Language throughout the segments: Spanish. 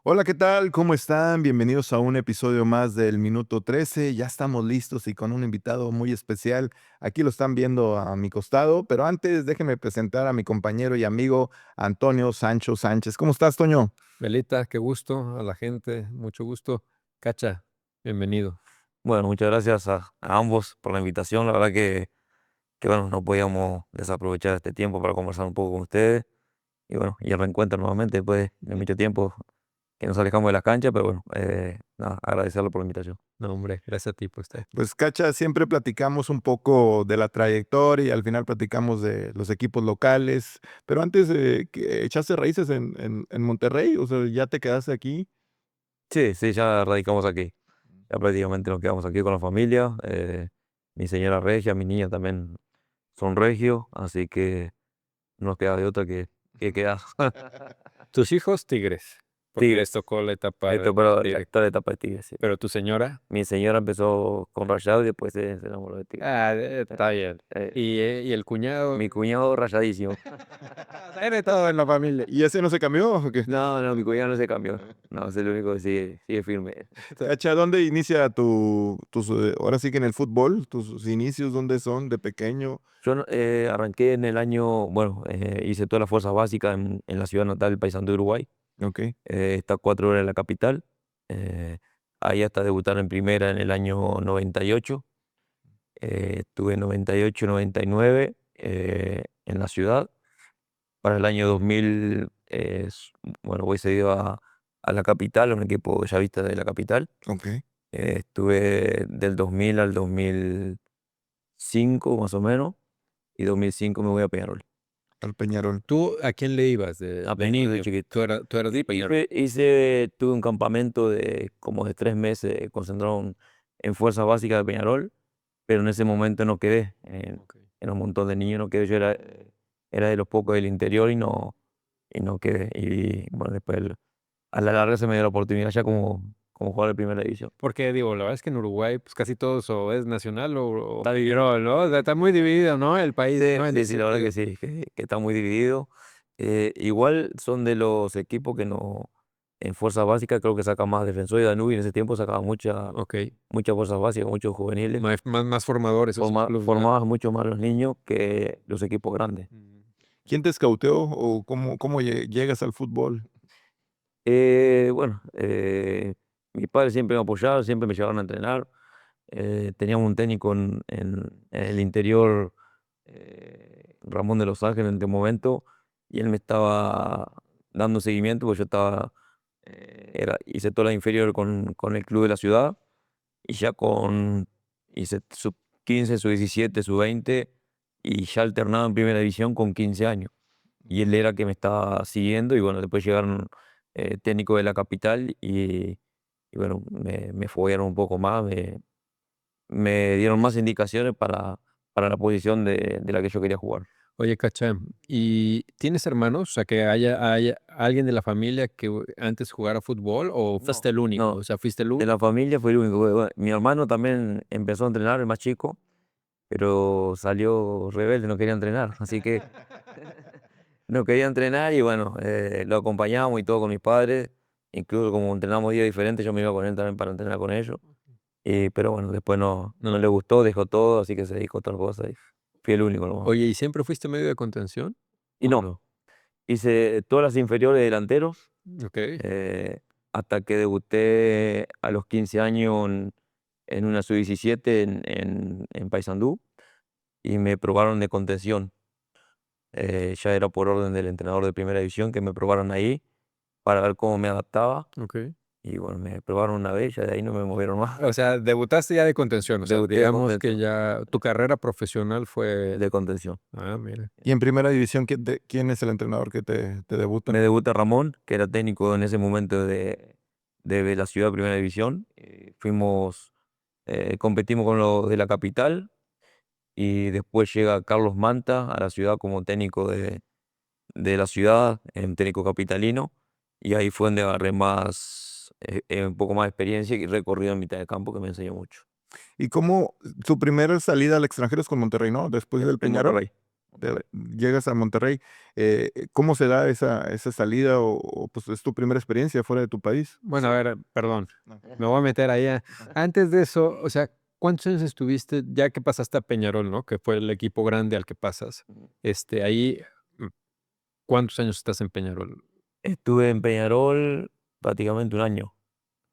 Hola, ¿qué tal? ¿Cómo están? Bienvenidos a un episodio más del Minuto 13. Ya estamos listos y con un invitado muy especial. Aquí lo están viendo a mi costado, pero antes déjenme presentar a mi compañero y amigo Antonio Sancho Sánchez. ¿Cómo estás, Toño? Melita, qué gusto, a la gente, mucho gusto. Cacha, bienvenido. Bueno, muchas gracias a ambos por la invitación. La verdad que bueno, no podíamos desaprovechar este tiempo para conversar un poco con ustedes. Y bueno, y el reencuentro nuevamente después de mucho tiempo que nos alejamos de la cancha, pero bueno, nada, agradecerle por la invitación. No, hombre, gracias a ti por estar. Pues, Cacha, siempre platicamos un poco de la trayectoria y al final platicamos de los equipos locales. Pero antes, que ¿echaste raíces en Monterrey? O sea, ¿ya te quedaste aquí? Sí, sí, ya radicamos aquí. Ya prácticamente nos quedamos aquí con la familia. Mi señora regia, mi niña también son regios, así que no nos queda de otra que quedar. Tus hijos, tigres, porque les Tigres. tocó la etapa Esto, de pero tigre. toda la etapa de Tigres, sí. Pero tu señora, Mi señora empezó con Rayado y después se enamoró de Tigre. está bien. Eh, Y el cuñado, mi cuñado rayadísimo. Eres todo en la familia. ¿Y ese no se cambió o qué? No, no, mi cuñado no se cambió. No, es el único que sigue firme. Cacha, ¿dónde inicia ahora sí que en el fútbol, tus inicios, dónde son de pequeño? Yo arranqué en el año, bueno, hice todas las fuerzas básicas en la ciudad natal, Paysandú, Uruguay. Okey. Está 4 horas en la capital. eh, Ahí hasta debutar en primera en el año 98. Estuve en 98, 99 en la ciudad. Para el año 2000, bueno, voy cedido a la capital, a un equipo llavista de la capital. Okey. Estuve del 2000 al 2005 más o menos, y 2005 me voy a Peñarol. Al Peñarol. ¿tú a quién le ibas A de Peñarol de niño? chiquito. Tú eras de Peñarol. Tuve un campamento de como de 3 meses concentrado en fuerzas básicas de Peñarol, pero en ese momento no quedé. Ok. Era un montón de niños, no quedé. Yo era de los pocos del interior y no quedé. Y bueno, después a la larga se me dio la oportunidad ya como jugador de primera división. Porque digo, la verdad es que en Uruguay, pues casi todos o es nacional o Peñarol, ¿no? O sea, está muy dividido, ¿no? El país, Sí, ¿no? En sí, ese sí, la verdad sentido. que sí, que está muy dividido. Igual son de los equipos que no, en fuerzas básicas creo que saca más Defensor y Danubio en ese tiempo sacaba Okey. muchas fuerzas básicas, muchos juveniles. Más formadores esos clubes, ¿verdad? Formabas mucho más los niños que los equipos grandes. Mm. ¿Quién te escauteó o cómo llegas al fútbol? Bueno, mis padres siempre me apoyaron, siempre me llevaron a entrenar. Teníamos un técnico en el interior, Ramón de los Ángeles en aquel momento, y él me estaba dando seguimiento, porque yo hice toda la inferior con el club de la ciudad, y ya hice sub 15, sub 17, sub 20, y ya alternado en primera división con 15 años. Y él era que me estaba siguiendo, y bueno, después llegaron técnicos de la capital, y bueno, me foguearon un poco más, me dieron más indicaciones para la posición de la que yo quería jugar. Oye, Cacha, ¿y tienes hermanos? O sea, que haya alguien de la familia que antes jugara fútbol o No, fuiste el único, no, o sea, fuiste el de único. la familia fue el único. Bueno, mi hermano también empezó a entrenar, el más chico, pero salió rebelde, no quería entrenar, así que no quería entrenar y bueno, lo acompañábamos y todo con mis padres, incluso como entrenamos días diferentes, yo me iba con él también para entrenar con ellos. Pero bueno, después no le gustó, dejó todo, así que se dedicó a otra cosa y fui el único nomás. Oye, ¿y siempre fuiste medio de contención Y o no, no? hice todas las inferiores de delanteros, Okey. eh, hasta que debuté a los 15 años en una sub-17 en Paysandú, y me probaron de contención. Ya era por orden del entrenador de primera división que me probaron ahí para ver cómo me adaptaba. Okey. Y bueno, me probaron una vez, ya de ahí no me movieron más. O sea, debutaste ya de contención, o sea, Debuté de digamos que contención. ya tu carrera profesional fue De contención. mira. Y en primera división, ¿quién es el entrenador que te debuta? Me debuta Ramón, que era técnico en ese momento de la ciudad de primera división. Competimos con los de la capital, y después llega Carlos Manta a la ciudad como técnico de la ciudad, en técnico capitalino, y ahí fue donde agarré un poco más de experiencia y recorrido en mitad de campo que me enseñó mucho. ¿Y cómo tu primera salida al extranjero es con Monterrey, no? Después del En Peñarol. Monterrey. Llegas a Monterrey. ¿Cómo se da esa salida o, pues, es tu primera experiencia fuera de tu país? Bueno, a ver, perdón, No. me voy a meter ahí. Antes de eso, o sea, ¿cuántos años estuviste ya que pasaste a Peñarol, no? Que fue el equipo grande al que pasas. Ahí, mm, ¿cuántos años estás en Peñarol? Estuve en Peñarol prácticamente un año.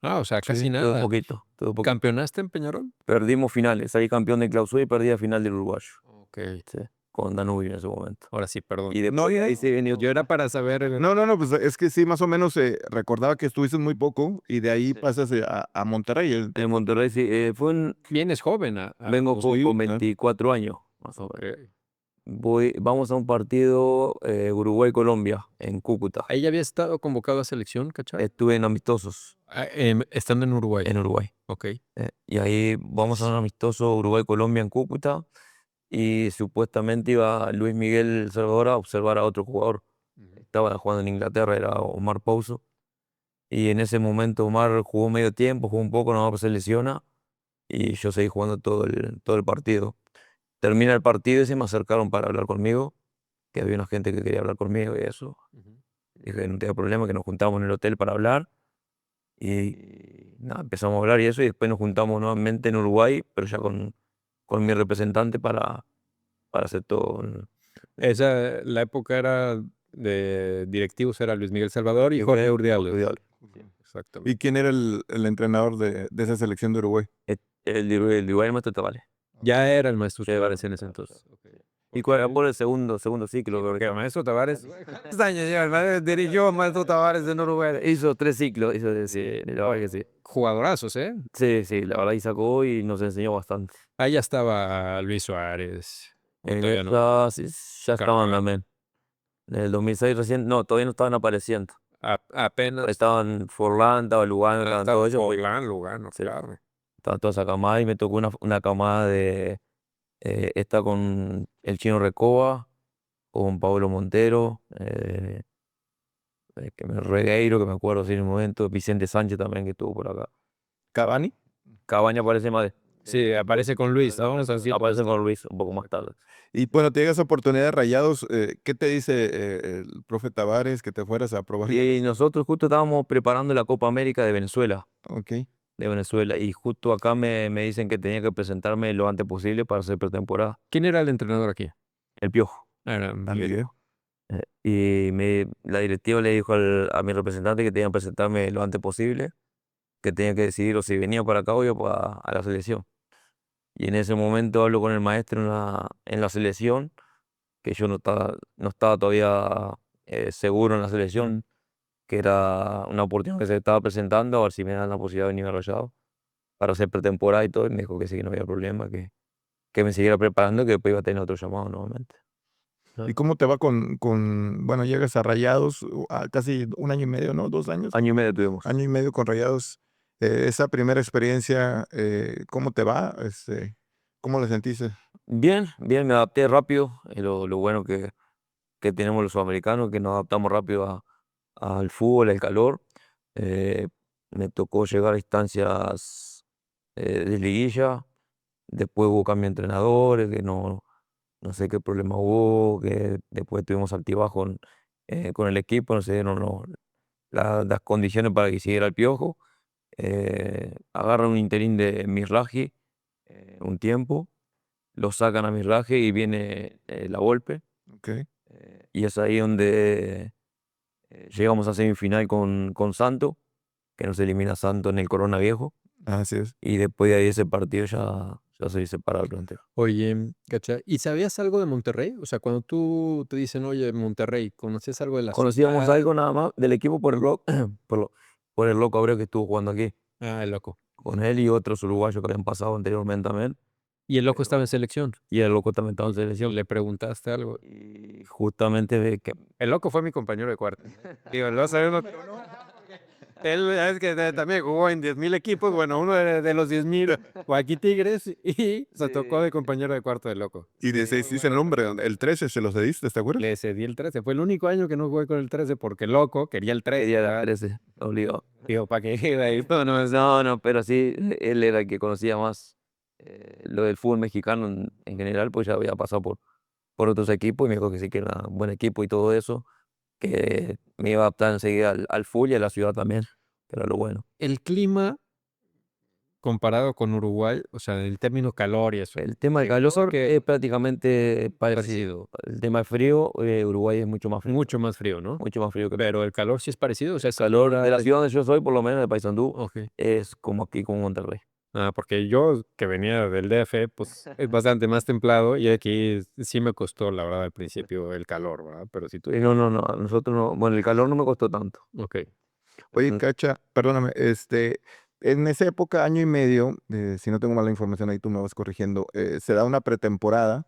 Ah, o sea, casi Sí, Tuve nada. poquito, tuve poquito. ¿Campeonaste en Peñarol? Perdimos finales, salí campeón de clausura y perdí la final del uruguayo. Okey. Sí, con Danubio en ese momento. Ahora sí, perdón. Y No, después de ahí se venido. Yo era para saber, no, pues es que sí, más o menos recordaba que estuviste muy poco y de ahí Sí. pasas a Monterrey. En Monterrey sí, vienes joven a vengo los con Sí, 24 años, más o menos. okey. Vamos a un partido Uruguay-Colombia en Cúcuta. ¿Ahí ya habías estado convocado a selección, cachai? Estuve en amistosos Estando en Uruguay. en Uruguay. Okey. Y ahí vamos a un amistoso Uruguay-Colombia en Cúcuta y supuestamente iba Luis Miguel Salvador a observar a otro jugador. Estaba jugando en Inglaterra, era Omar Pouso. Y en ese momento Omar jugó medio tiempo, jugó un poco, no se lesiona y yo seguí jugando todo el partido. Termina el partido y se me acercaron para hablar conmigo, que había una gente que quería hablar conmigo y eso. Dije que no tenía problema, que nos juntamos en el hotel para hablar. Y nada, empezamos a hablar y eso, y después nos juntamos nuevamente en Uruguay, pero ya con mi representante para hacer todo. La época era de directivos, era Luis Miguel Salvador y Y Jorge fue Urdiales. Urdiales. Exactamente. ¿Y quién era el entrenador de esa selección de Uruguay? El de Uruguay Maestro Tavares. Ya era el maestro Sí, Tavares en ese entonces. Y por el segundo ciclo, creo que Porque el estaba. maestro Tavares, ¿cuántos años lleva? El maestro dirigió a maestro Tavares en Uruguay. Hizo 3 ciclos, sí, la verdad que sí. Jugadorazos, ¿eh? Sí, sí, la verdad y sacó y nos enseñó bastante. Ahí ya estaba Luis Suárez. En Todavía no. esa, sí, ya estaban Carvajal. también. En el 2006 recién, no, todavía no estaban apareciendo. Apenas Estaban Forlán, estaba Lugano, estaban estaba todos ellos. Pues, Forlán, Lugano, sí, claro. estaba toda esa camada y me tocó una camada de esta con el Chino Recoba, con Pablo Montero, Regueiro, que me acuerdo así en un momento, Vicente Sánchez también que estuvo por acá. ¿Cavani? Cabaña aparece más Sí, aparece con Luis, ¿no? aparece con Luis un poco más tarde. Y bueno, te llegas a oportunidad de Rayados. ¿Qué te dice el profe Tavares que te fueras a probar? Y nosotros justo estábamos preparando la Copa América de Venezuela. Ok. Y justo acá me dicen que tenía que presentarme lo antes posible para hacer pretemporada. ¿Quién era el entrenador aquí? El Piojo. Era Ah, Miguel. Y la directiva le dijo a mi representante que tenía que presentarme lo antes posible, que tenía que decidir o si venía para acá o iba a la selección. Y en ese momento hablo con el maestro en la selección, que yo no estaba todavía seguro en la selección, que era una oportunidad que se estaba presentando, a ver si me dan la posibilidad de venir a Rayados para hacer pretemporada y todo, y me dijo que sí, que no había problema, que me siguiera preparando, que después iba a tener otro llamado nuevamente. ¿Y cómo te va bueno, llegas a Rayados a casi un año y medio, ¿no? 2 años. Año y medio tuvimos. Año y medio con Rayados. Esa primera experiencia, ¿cómo te va? ¿Cómo la sentiste? Bien, bien, me adapté rápido, lo bueno que tenemos los sudamericanos, que nos adaptamos rápido al fútbol, al calor. Eh, Me tocó llegar a instancias de liguilla, después hubo cambio de entrenadores, que no sé qué problema hubo, que después tuvimos altibajos con el equipo, no se dieron las condiciones para que siguiera el Piojo. Agarran un interín de Mizrahi un tiempo, lo sacan a Mizrahi y viene la Volpe. Ok. Y es ahí donde llegamos a semifinal con Santo, que nos elimina Santo en el Corona Viejo. Así es. Y después de ahí ese partido ya se separó el plantel. Oye, ¿cachai? ¿Y sabías algo de Monterrey? O sea, cuando tú te dicen, oye, Monterrey, ¿conocías algo de la Conocíamos ciudad? algo nada más del equipo por el loco, por el loco Abreu que estuvo jugando aquí. Ah, el loco. Con él y otros uruguayos que habían pasado anteriormente también. ¿Y el loco estaba en selección? Y el loco también estaba en selección. ¿Le preguntaste algo? Y justamente de que El loco fue mi compañero de cuarto. Digo, no sabemos. Él es que también jugó en 10,000 equipos, bueno, uno de los 10,000 fue aquí Tigres y se tocó de compañero de cuarto del loco. Y de ese dice el nombre, el 13 se los diste, ¿te acuerdas? Le cedí el 13, fue el único año que no jugué con el 13 porque el loco quería el 13. quería dar ese obligado. Digo, ¿para qué queda ahí? No, pero sí, él era el que conocía más lo del fútbol mexicano en general, pues ya había pasado por por otros equipos y me dijo que sí, que era un buen equipo y todo eso, que me iba a adaptar enseguida al full y a la ciudad también, que era lo bueno. El clima comparado con Uruguay, o sea, el término calor y eso. El tema del calor es prácticamente parecido. El tema de frío, Uruguay es mucho más frío. Mucho más frío, ¿no? Mucho más frío que Pero el calor sí es parecido, o sea, el calor de la ciudad donde yo soy, por lo menos de Paysandú, Ok. es como aquí, como Monterrey. Porque yo que venía del DF, pues es bastante más templado y aquí sí me costó, la verdad, al principio el calor, ¿verdad? Pero si tú... No, a nosotros no. Bueno, el calor no me costó tanto. Ok. Oye, Mm. Cacha, perdóname, en esa época, año y medio, si no tengo mala información ahí tú me vas corrigiendo, se da una pretemporada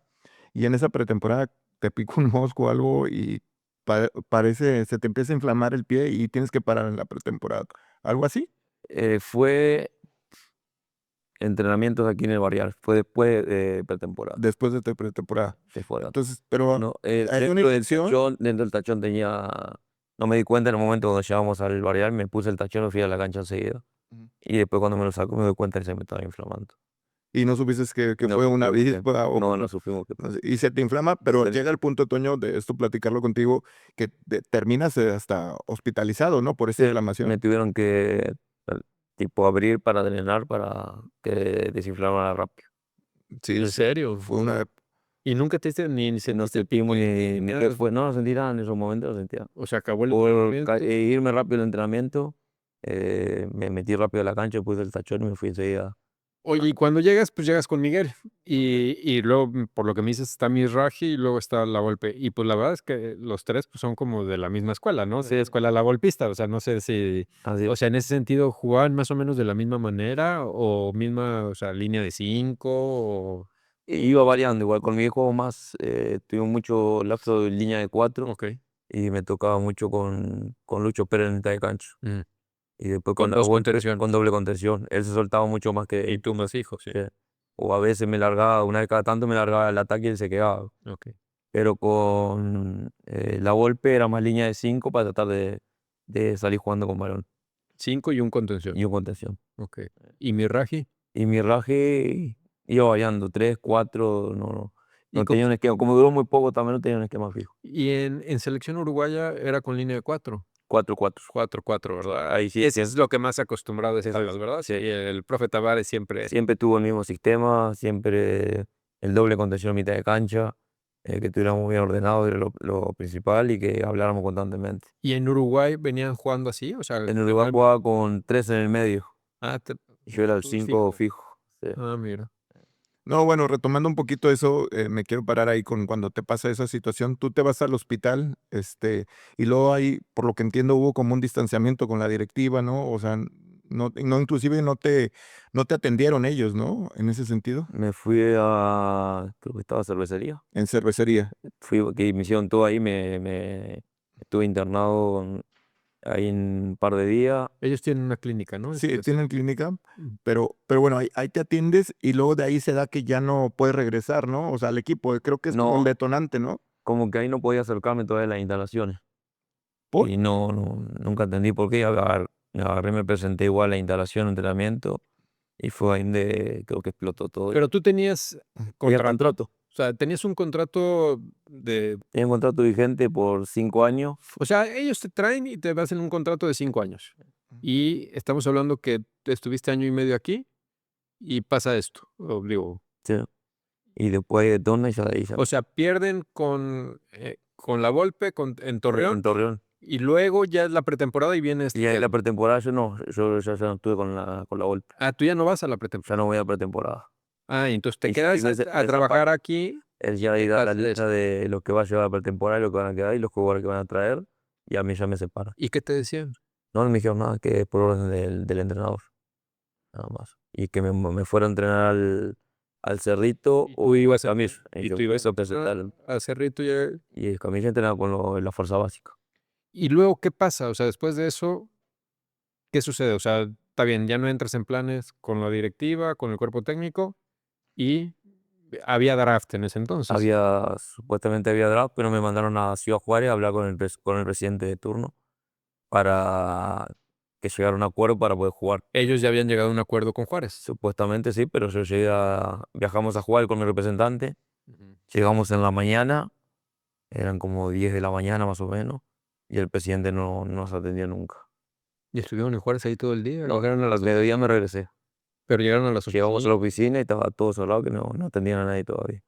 y en esa pretemporada te pica un mosco o algo y parece, se te empieza a inflamar el pie y tienes que parar en la pretemporada. ¿Algo así? Fue entrenamientos aquí en el Barrial. Fue después de pretemporada. Después de tu pretemporada. De fuera. Entonces, pero No, hay una dentro del infección. tachón, dentro del tachón tenía. No me di cuenta en el momento cuando llegamos al Barrial, me puse el tachón y fui a la cancha enseguida. Ujú. Y después cuando me lo saco me doy cuenta que se me estaba inflamando. Y no supiste que No fue una supe por qué. avispa o No supimos qué no pasó. sé, y se te inflama, pero Sí. llega el punto, Toño, de esto platicarlo contigo, que terminas hasta hospitalizado, ¿no? Por esa Sí, inflamación. me tuvieron que tipo abrir para drenar para que desinflamara rápido. Sí, ¿En sí, serio? fue una... ¿Y nunca te diste ni No sentiste sentimos ni nada? qué fue, no lo sentí nada en esos momentos, lo sentía. O sea, acabó el Por entrenamiento. irme rápido al entrenamiento, me metí rápido a la cancha, puse el tachón y me fui enseguida. Oye, y cuando llegas, pues llegas con Miguel. Y luego, por lo que me dices, está Misraji y luego está La Volpe. Y pues la verdad es que los tres pues, son como de la misma escuela, ¿no? Sí, escuela La Volpista. O sea, no sé si. Así, O sea, en ese sentido, ¿jugaban más o menos de la misma manera? ¿O misma, o sea, línea de 5? iba variando, igual con mi hijo más, tuve mucho lapso de línea de 4 Ok. y me tocaba mucho con Lucho Pérez en mitad de cancha. Mm. Y después Con con dos Nahuel contenciones. con doble contención. Él se soltaba mucho más que Y tú más hijos, sí. sí. O a veces me largaba, una vez cada tanto me largaba el ataque y él se quedaba. Ok. Pero con la Volpe era más línea de 5 para tratar de salir jugando con balón 5 y un contención. y un contención. Ok. ¿Y Misraji? Y mi raje iba variando, 3 4 ¿Y, no tenía un esquema. Como duró muy poco, también no tenía un esquema fijo. y en selección uruguaya era con línea de 4? 4 4 4-4, ¿verdad? Ahí sí, Ese es lo que más acostumbrado es sí, Salas, ¿verdad? Sí, el profe Tavares siempre. siempre tuvo el mismo sistema, siempre el doble contención a mitad de cancha, que tuviéramos bien ordenado era lo principal y que habláramos constantemente. ¿Y en Uruguay venían jugando así? O sea, En Uruguay jugaba con 3 en el medio Ah, y yo era el tú 5 fijo. Sí. mira. No, bueno, retomando un poquito eso, me quiero parar ahí con cuando te pasa esa situación, tú te vas al hospital, y luego ahí, por lo que entiendo, hubo como un distanciamiento con la directiva, ¿no? O sea, no inclusive no te atendieron ellos, ¿no? En ese sentido, Me fui creo que estaba cervecería. en cervecería. Que me hicieron todo ahí, me estuve internado ahí en un par de días. Ellos tienen una clínica, ¿no? Sí, tienen clínica, Mm. pero bueno, ahí te atiendes y luego de ahí se da que ya no puedes regresar, ¿no? O sea, al equipo, creo que es como un No, detonante, ¿no? como que ahí no podía acercarme todavía a las instalaciones. ¿Por? Y nunca entendí por qué. Me agarré, me presenté igual a la instalación, entrenamiento, y fue ahí donde creo que explotó todo. Pero tú tenías Tenía contrato. contrato. O sea, tenías un contrato de. Tenía un contrato vigente por 5 años. O sea, ellos te traen y te hacen un contrato de 5 años. Y estamos hablando que estuviste año y medio aquí y pasa esto. O digo, Sí. Y después de Torna y ya de ahí o sea, pierden con la Volpe en Torreón en Torreón. y luego ya es la pretemporada y viene Y ahí este. la pretemporada yo ya no estuve con la Volpe. Tú ya no vas a la pretemporada. Ya no voy a pretemporada. Y entonces te Y quedas sí, a trabajar aquí. Él ya ahí da la haces lista de lo que va a llevar a pretemporada y lo que van a quedar y los jugadores que van a traer. Y a mí ya me separa. ¿Y qué te decían? No me dijeron nada que es por orden del entrenador. Nada más. Y que me fuera a entrenar al Cerrito Y tú o ibas a a, Camilo. y Yo tú ibas empecé a a presentar. a Cerrito ya. Y el Camilo entrenaba en la fuerza básica. Y luego, ¿qué pasa? O sea, después de eso, ¿qué sucede? O sea, está bien, ya no entras en planes con la directiva, con el cuerpo técnico y había draft en ese entonces. Supuestamente había draft, pero me mandaron a Ciudad Juárez a hablar con el presidente de turno para que llegara a un acuerdo para poder jugar. Ellos ya habían llegado a un acuerdo con Juárez. Supuestamente sí, pero viajamos a jugar con mi representante Llegamos en la mañana, eran como 10 de la mañana más o menos, y el presidente no nos atendió nunca. ¿Y estuvieron en Juárez ahí todo el día? No, ¿Llegaron a a las mediodía me regresé. pero llegaron a las Llegamos a oficinas? la oficina y estaba todo cerrado, que no atendían a nadie todavía.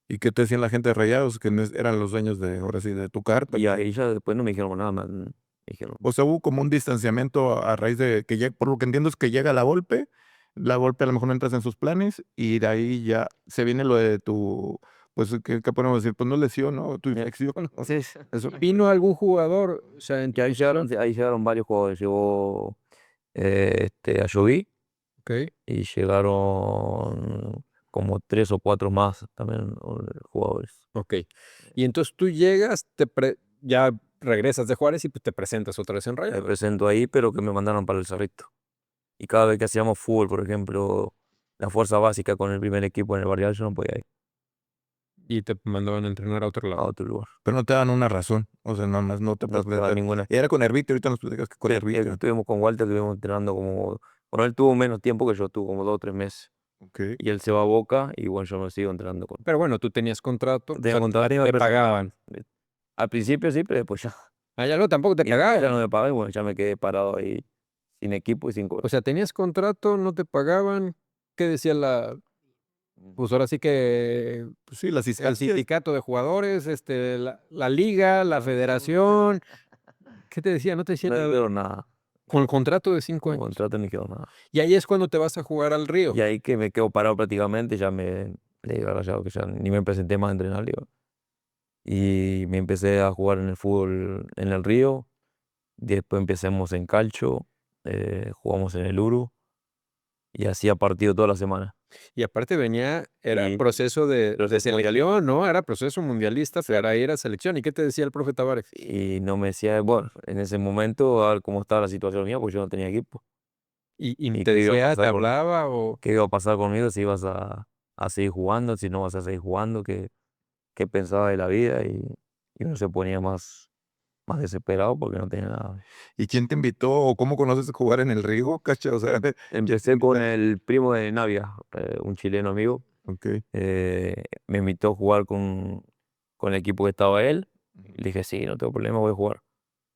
¿Y qué te decían la gente de Rayados? Que eran los dueños de, ahora sí, de tu carta. Y ahí ya después no me dijeron nada, me dijeron, O sea, hubo como un distanciamiento a raíz de que por lo que entiendo es que llega la Volpe a lo mejor no entras en sus planes y de ahí ya se viene lo de tu, pues, ¿qué podemos decir? Pues no lesión, ¿no? Tu infección. ¿no? sí, Eso. ¿Vino algún jugador? O sea, que ahí llegaron varios jugadores, llegó Ayoví ok. y llegaron como 3 o 4 más también jugadores. Ok. Y entonces tú llegas, ya regresas de Juárez y pues, te presentas otra vez en Me Rayados. presento ahí, pero que me mandaron para el Cerrito. Y cada vez que hacíamos fútbol, por ejemplo, la fuerza básica con el primer equipo en el barrial, yo no podía ir Y te mandaban a entrenar a otro a lado. otro lugar. Pero no te dan una razón. O sea, nada más no te No puedes te daba presentar. ninguna. Y era con Herbite, ahorita nos platicas que con Sí, Herbite. estuvimos con Walter, estuvimos entrenando como. Bueno, él tuvo menos tiempo que yo, tuvo como 2 o 3 meses. Ok. Y él se va a Boca y bueno, yo me sigo entrenando con. Pero bueno, tú tenías contrato. Tenía o sea, contrato, te pero pagaban. al principio sí, pero después ya. Allá no, tampoco te Ya pagaban. no me pagaban y bueno, ya me quedé parado ahí sin equipo y sin O cobrar. sea, tenías contrato, no te pagaban. ¿Qué decía pues ahora sí que Pues sí, las el instancias. sindicato de jugadores, la liga, la federación? ¿Qué te decía? No te decía No nada. dijeron nada, Con el contrato de 5 con años. contrato ni quedó nada. Y ahí es cuando te vas a jugar al Río. Y ahí que me quedo parado prácticamente, ya le digo a Rayado que ya ni me presenté más a entrenar, digo. Y me empecé a jugar en el fútbol en el Río. Después empecemos en Calcho, jugamos en el Uru y hacía partido toda la semana. Y aparte era Y- proceso de proceso selección, ¿no? Era proceso mundialista para ir a selección. ¿Y qué te decía el profe Tavares? Y no me decía, bueno, en ese momento, a ver cómo estaba la situación mía, pues yo no tenía equipo. ¿Y ¿Y te qué iba a decía, te pasar hablaba o...? qué iba a pasar conmigo si ibas a seguir jugando, si no vas a seguir jugando, qué pensaba de la vida y uno se ponía más desesperado porque no tenía nada. ¿Y quién te invitó o cómo conoces a jugar en el Río, cacha? O sea, Empecé con el primo de Navia, un chileno amigo. ok. Me invitó a jugar con el equipo que estaba él. Le dije, sí, no tengo problema, voy a jugar.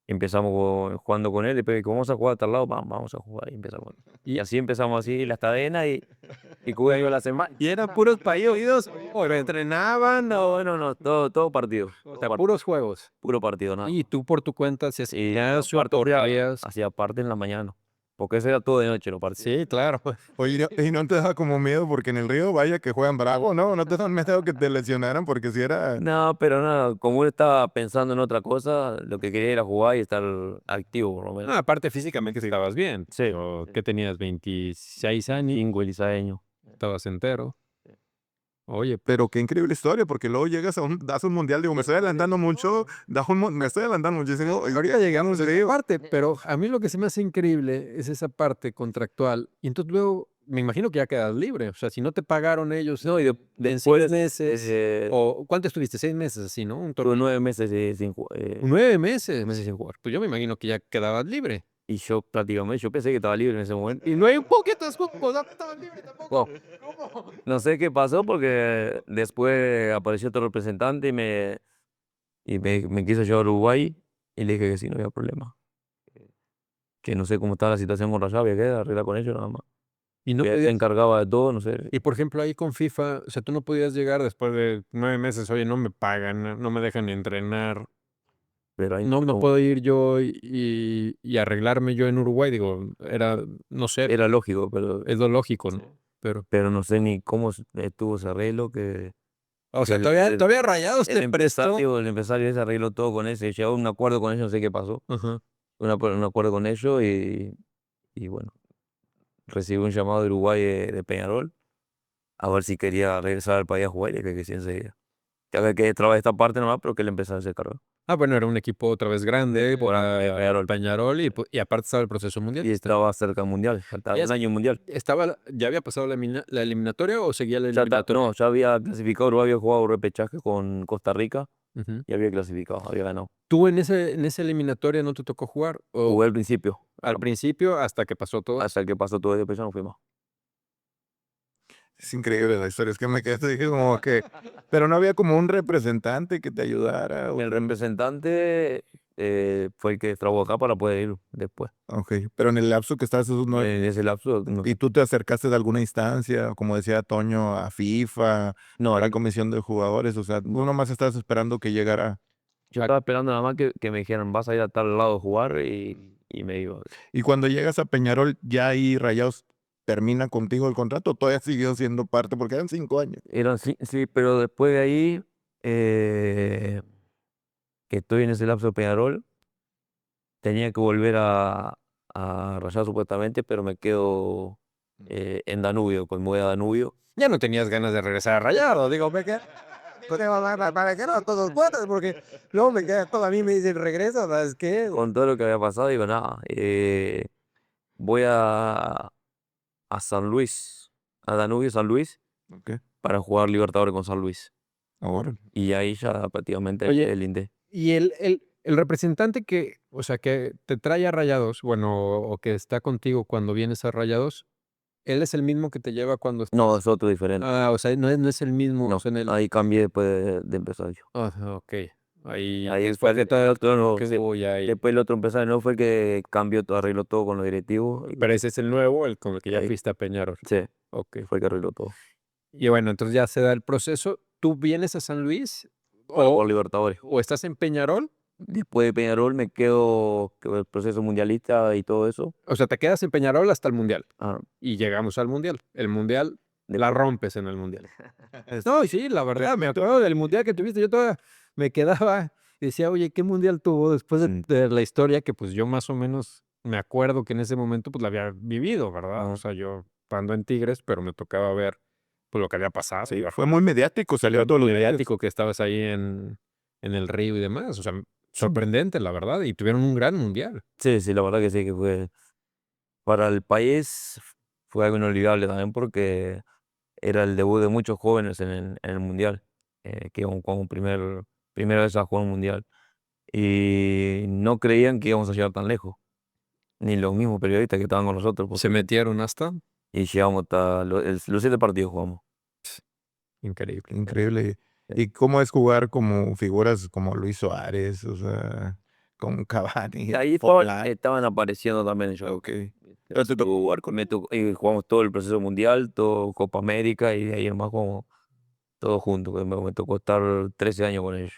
Y empezamos jugando con él, después dijo, vamos a jugar a tal lado, vamos a jugar. Y empezamos. Y así empezamos así las cadenas y jugué yo la semana. ¿Y eran puros partidos? ¿O entrenaban? No, bueno, no, todo partido. O sea, puros juegos. Puro partido, nada. Y tú por tu cuenta hacías Y gimnasio, aparte, corrías. hacía parte en la mañana. Porque ese era todo de noche, los partidos. Sí, claro. Oye, ¿y no te daba como miedo? Porque en el Río, vaya que juegan bravo, ¿no? ¿No te da miedo que te lesionaran? Porque si era... No, pero nada, como uno estaba pensando en otra cosa, lo que quería era jugar y estar activo, por lo menos. No, aparte físicamente estabas bien. Sí. O, ¿qué tenías? 26 años, 5 años. estabas entero. Oye, Pero qué increíble historia, porque luego llegas das un mundial, digo, me estoy adelantando mucho, me estoy adelantando muchísimo, y ahorita llegamos al Río. parte, pero a mí lo que se me hace increíble es esa parte contractual. Y entonces luego, me imagino que ya quedas libre. O sea, si no te pagaron ellos No, y en después 6 meses, eh, o ¿cuánto estuviste? 6 meses así, ¿no? tuve 9 meses sin jugar. 9 meses sin jugar. Pues yo me imagino que ya quedabas libre. Y yo prácticamente, yo pensé que estaba libre en ese momento. Y no hay un poquito de fútbol, no estabas libre tampoco. Wow. ¿Cómo? No sé qué pasó porque después apareció otro representante y me quiso llevar a Uruguay y le dije que sí, no había problema. Que no sé cómo estaba la situación con Rayado, había que arreglar con ellos nada más. Y no Que él se podías- encargaba de todo, no sé. y por ejemplo, ahí con FIFA, o sea, tú no podías llegar después de 9 meses, oye, no me pagan, no me dejan entrenar. Pero ahí No puedo ir yo y arreglarme yo en Uruguay. Digo, no sé, era lógico, pero, es lo lógico, ¿no? pero no sé ni cómo estuvo ese arreglo que O sea, el- todavía Rayados el te prestó. el empresario ese arregló todo con ese, llegó a un acuerdo con ellos, no sé qué pasó, Ajá. un acuerdo con ellos y bueno, recibí un llamado de Uruguay de Peñarol a ver si quería regresar al país a jugar y le dije que sí enseguida. Que había que trabajar esta parte nomás, pero que el empresario se cargó. Bueno, era un equipo otra vez grande, por Peñarol. Peñarol, y aparte estaba el proceso mundial. Y estaba cerca del mundial, faltaba un año mundial. ¿Ya había pasado la eliminatoria o seguía la Ya eliminatoria? no, ya había clasificado, Uruguay había jugado repechaje con Costa Rica Ujú. y había clasificado, había ganado. ¿Tú en esa eliminatoria no te tocó jugar? ¿O Jugué al principio, al principio hasta que pasó todo? hasta que pasó todo y después ya no fui más. Es increíble la historia, es que me quedé dije como que pero no había como un representante que te ayudara o El representante fue el que trabajó acá para poder ir después. okey, pero en el lapso que estabas no En ese lapso, no, ¿y tú te acercaste de alguna instancia, como decía Toño, a FIFA, no, a la ahí comisión de jugadores? O sea, tú nomás estabas esperando que llegara. yo estaba esperando nada más que me dijeran, vas a ir a tal lado a jugar y me iba. Y cuando llegas a Peñarol, ¿ya ahí Rayados termina contigo el contrato o todavía siguió siendo parte? Porque eran 5 años. Eran, sí, sí, pero después de ahí, que estoy en ese lapso de Peñarol, tenía que volver a Rayados supuestamente, pero me quedo en Danubio, pues me voy a Danubio. Ya no tenías ganas de regresar a Rayado, digo, me quedé para que no todos puedan, porque luego me queda todo a mí me dicen regresa, ¿sabes qué? Con todo lo que había pasado, digo, nada, voy a San Luis, a Danubio, San Luis, Okey, para jugar Libertadores con San Luis. órale. Y ahí ya prácticamente Oye, el Inter. y el representante que, o sea, que te trae a Rayados, bueno, o que está contigo cuando vienes a Rayados, ¿él es el mismo que te lleva cuando No, estás? es otro diferente. O sea, no es el mismo, o No, sea, en el ahí cambié después de empezar yo. okey. Ahí Ahí después después de todo el otro no, que hubo ya ahí. después el otro empezar no fue el que cambió todo, arregló todo con los directivos. Pero ese es el nuevo, el con el que ya Ahí, fuiste a Peñarol. sí, Okey. fue el que arregló todo. Y bueno, entonces ya se da el proceso, ¿tú vienes a San Luis Para o jugar Libertadores. o estás en Peñarol? Después de Peñarol me quedo con el proceso mundialista y todo eso. O sea, te quedas en Peñarol hasta el Mundial, Ah, y llegamos al Mundial. El Mundial, la después, rompes en el Mundial. Es No, y sí, la verdad, me acuerdo del Mundial que tuviste, yo todavía me quedaba y decía: "Oye, ¿qué Mundial tuvo?", después de mm, de la historia que, pues, yo más o menos me acuerdo que en ese momento, pues, la había vivido, ¿verdad? O ajá. sea, yo estando en Tigres, pero me tocaba ver, pues, lo que había pasado, sí, y fue muy mediático, salió a todos los medios. mediático que estabas ahí en el Río y demás, o sea, sorprendente, la verdad, y tuvieron un gran mundial. Sí, sí, la verdad que sí, que fue para el país fue algo inolvidable también porque era el debut de muchos jóvenes en el mundial, que iban como primera vez a jugar un mundial. Y no creían que íbamos a llegar tan lejos, ni los mismos periodistas que estaban con nosotros, Se metieron hasta y llegamos hasta los 7 partidos jugamos. increíble. Increíble. Sí. ¿Y cómo es jugar como figuras como Luis Suárez, o sea, con Cavani, Y ahí Forlán? estaban apareciendo también ellos. Okey. Pero te tocó jugar con y jugamos todo el proceso mundial, todo Copa América, y de ahí en más jugamos todos juntos, que me tocó estar 13 años con ellos.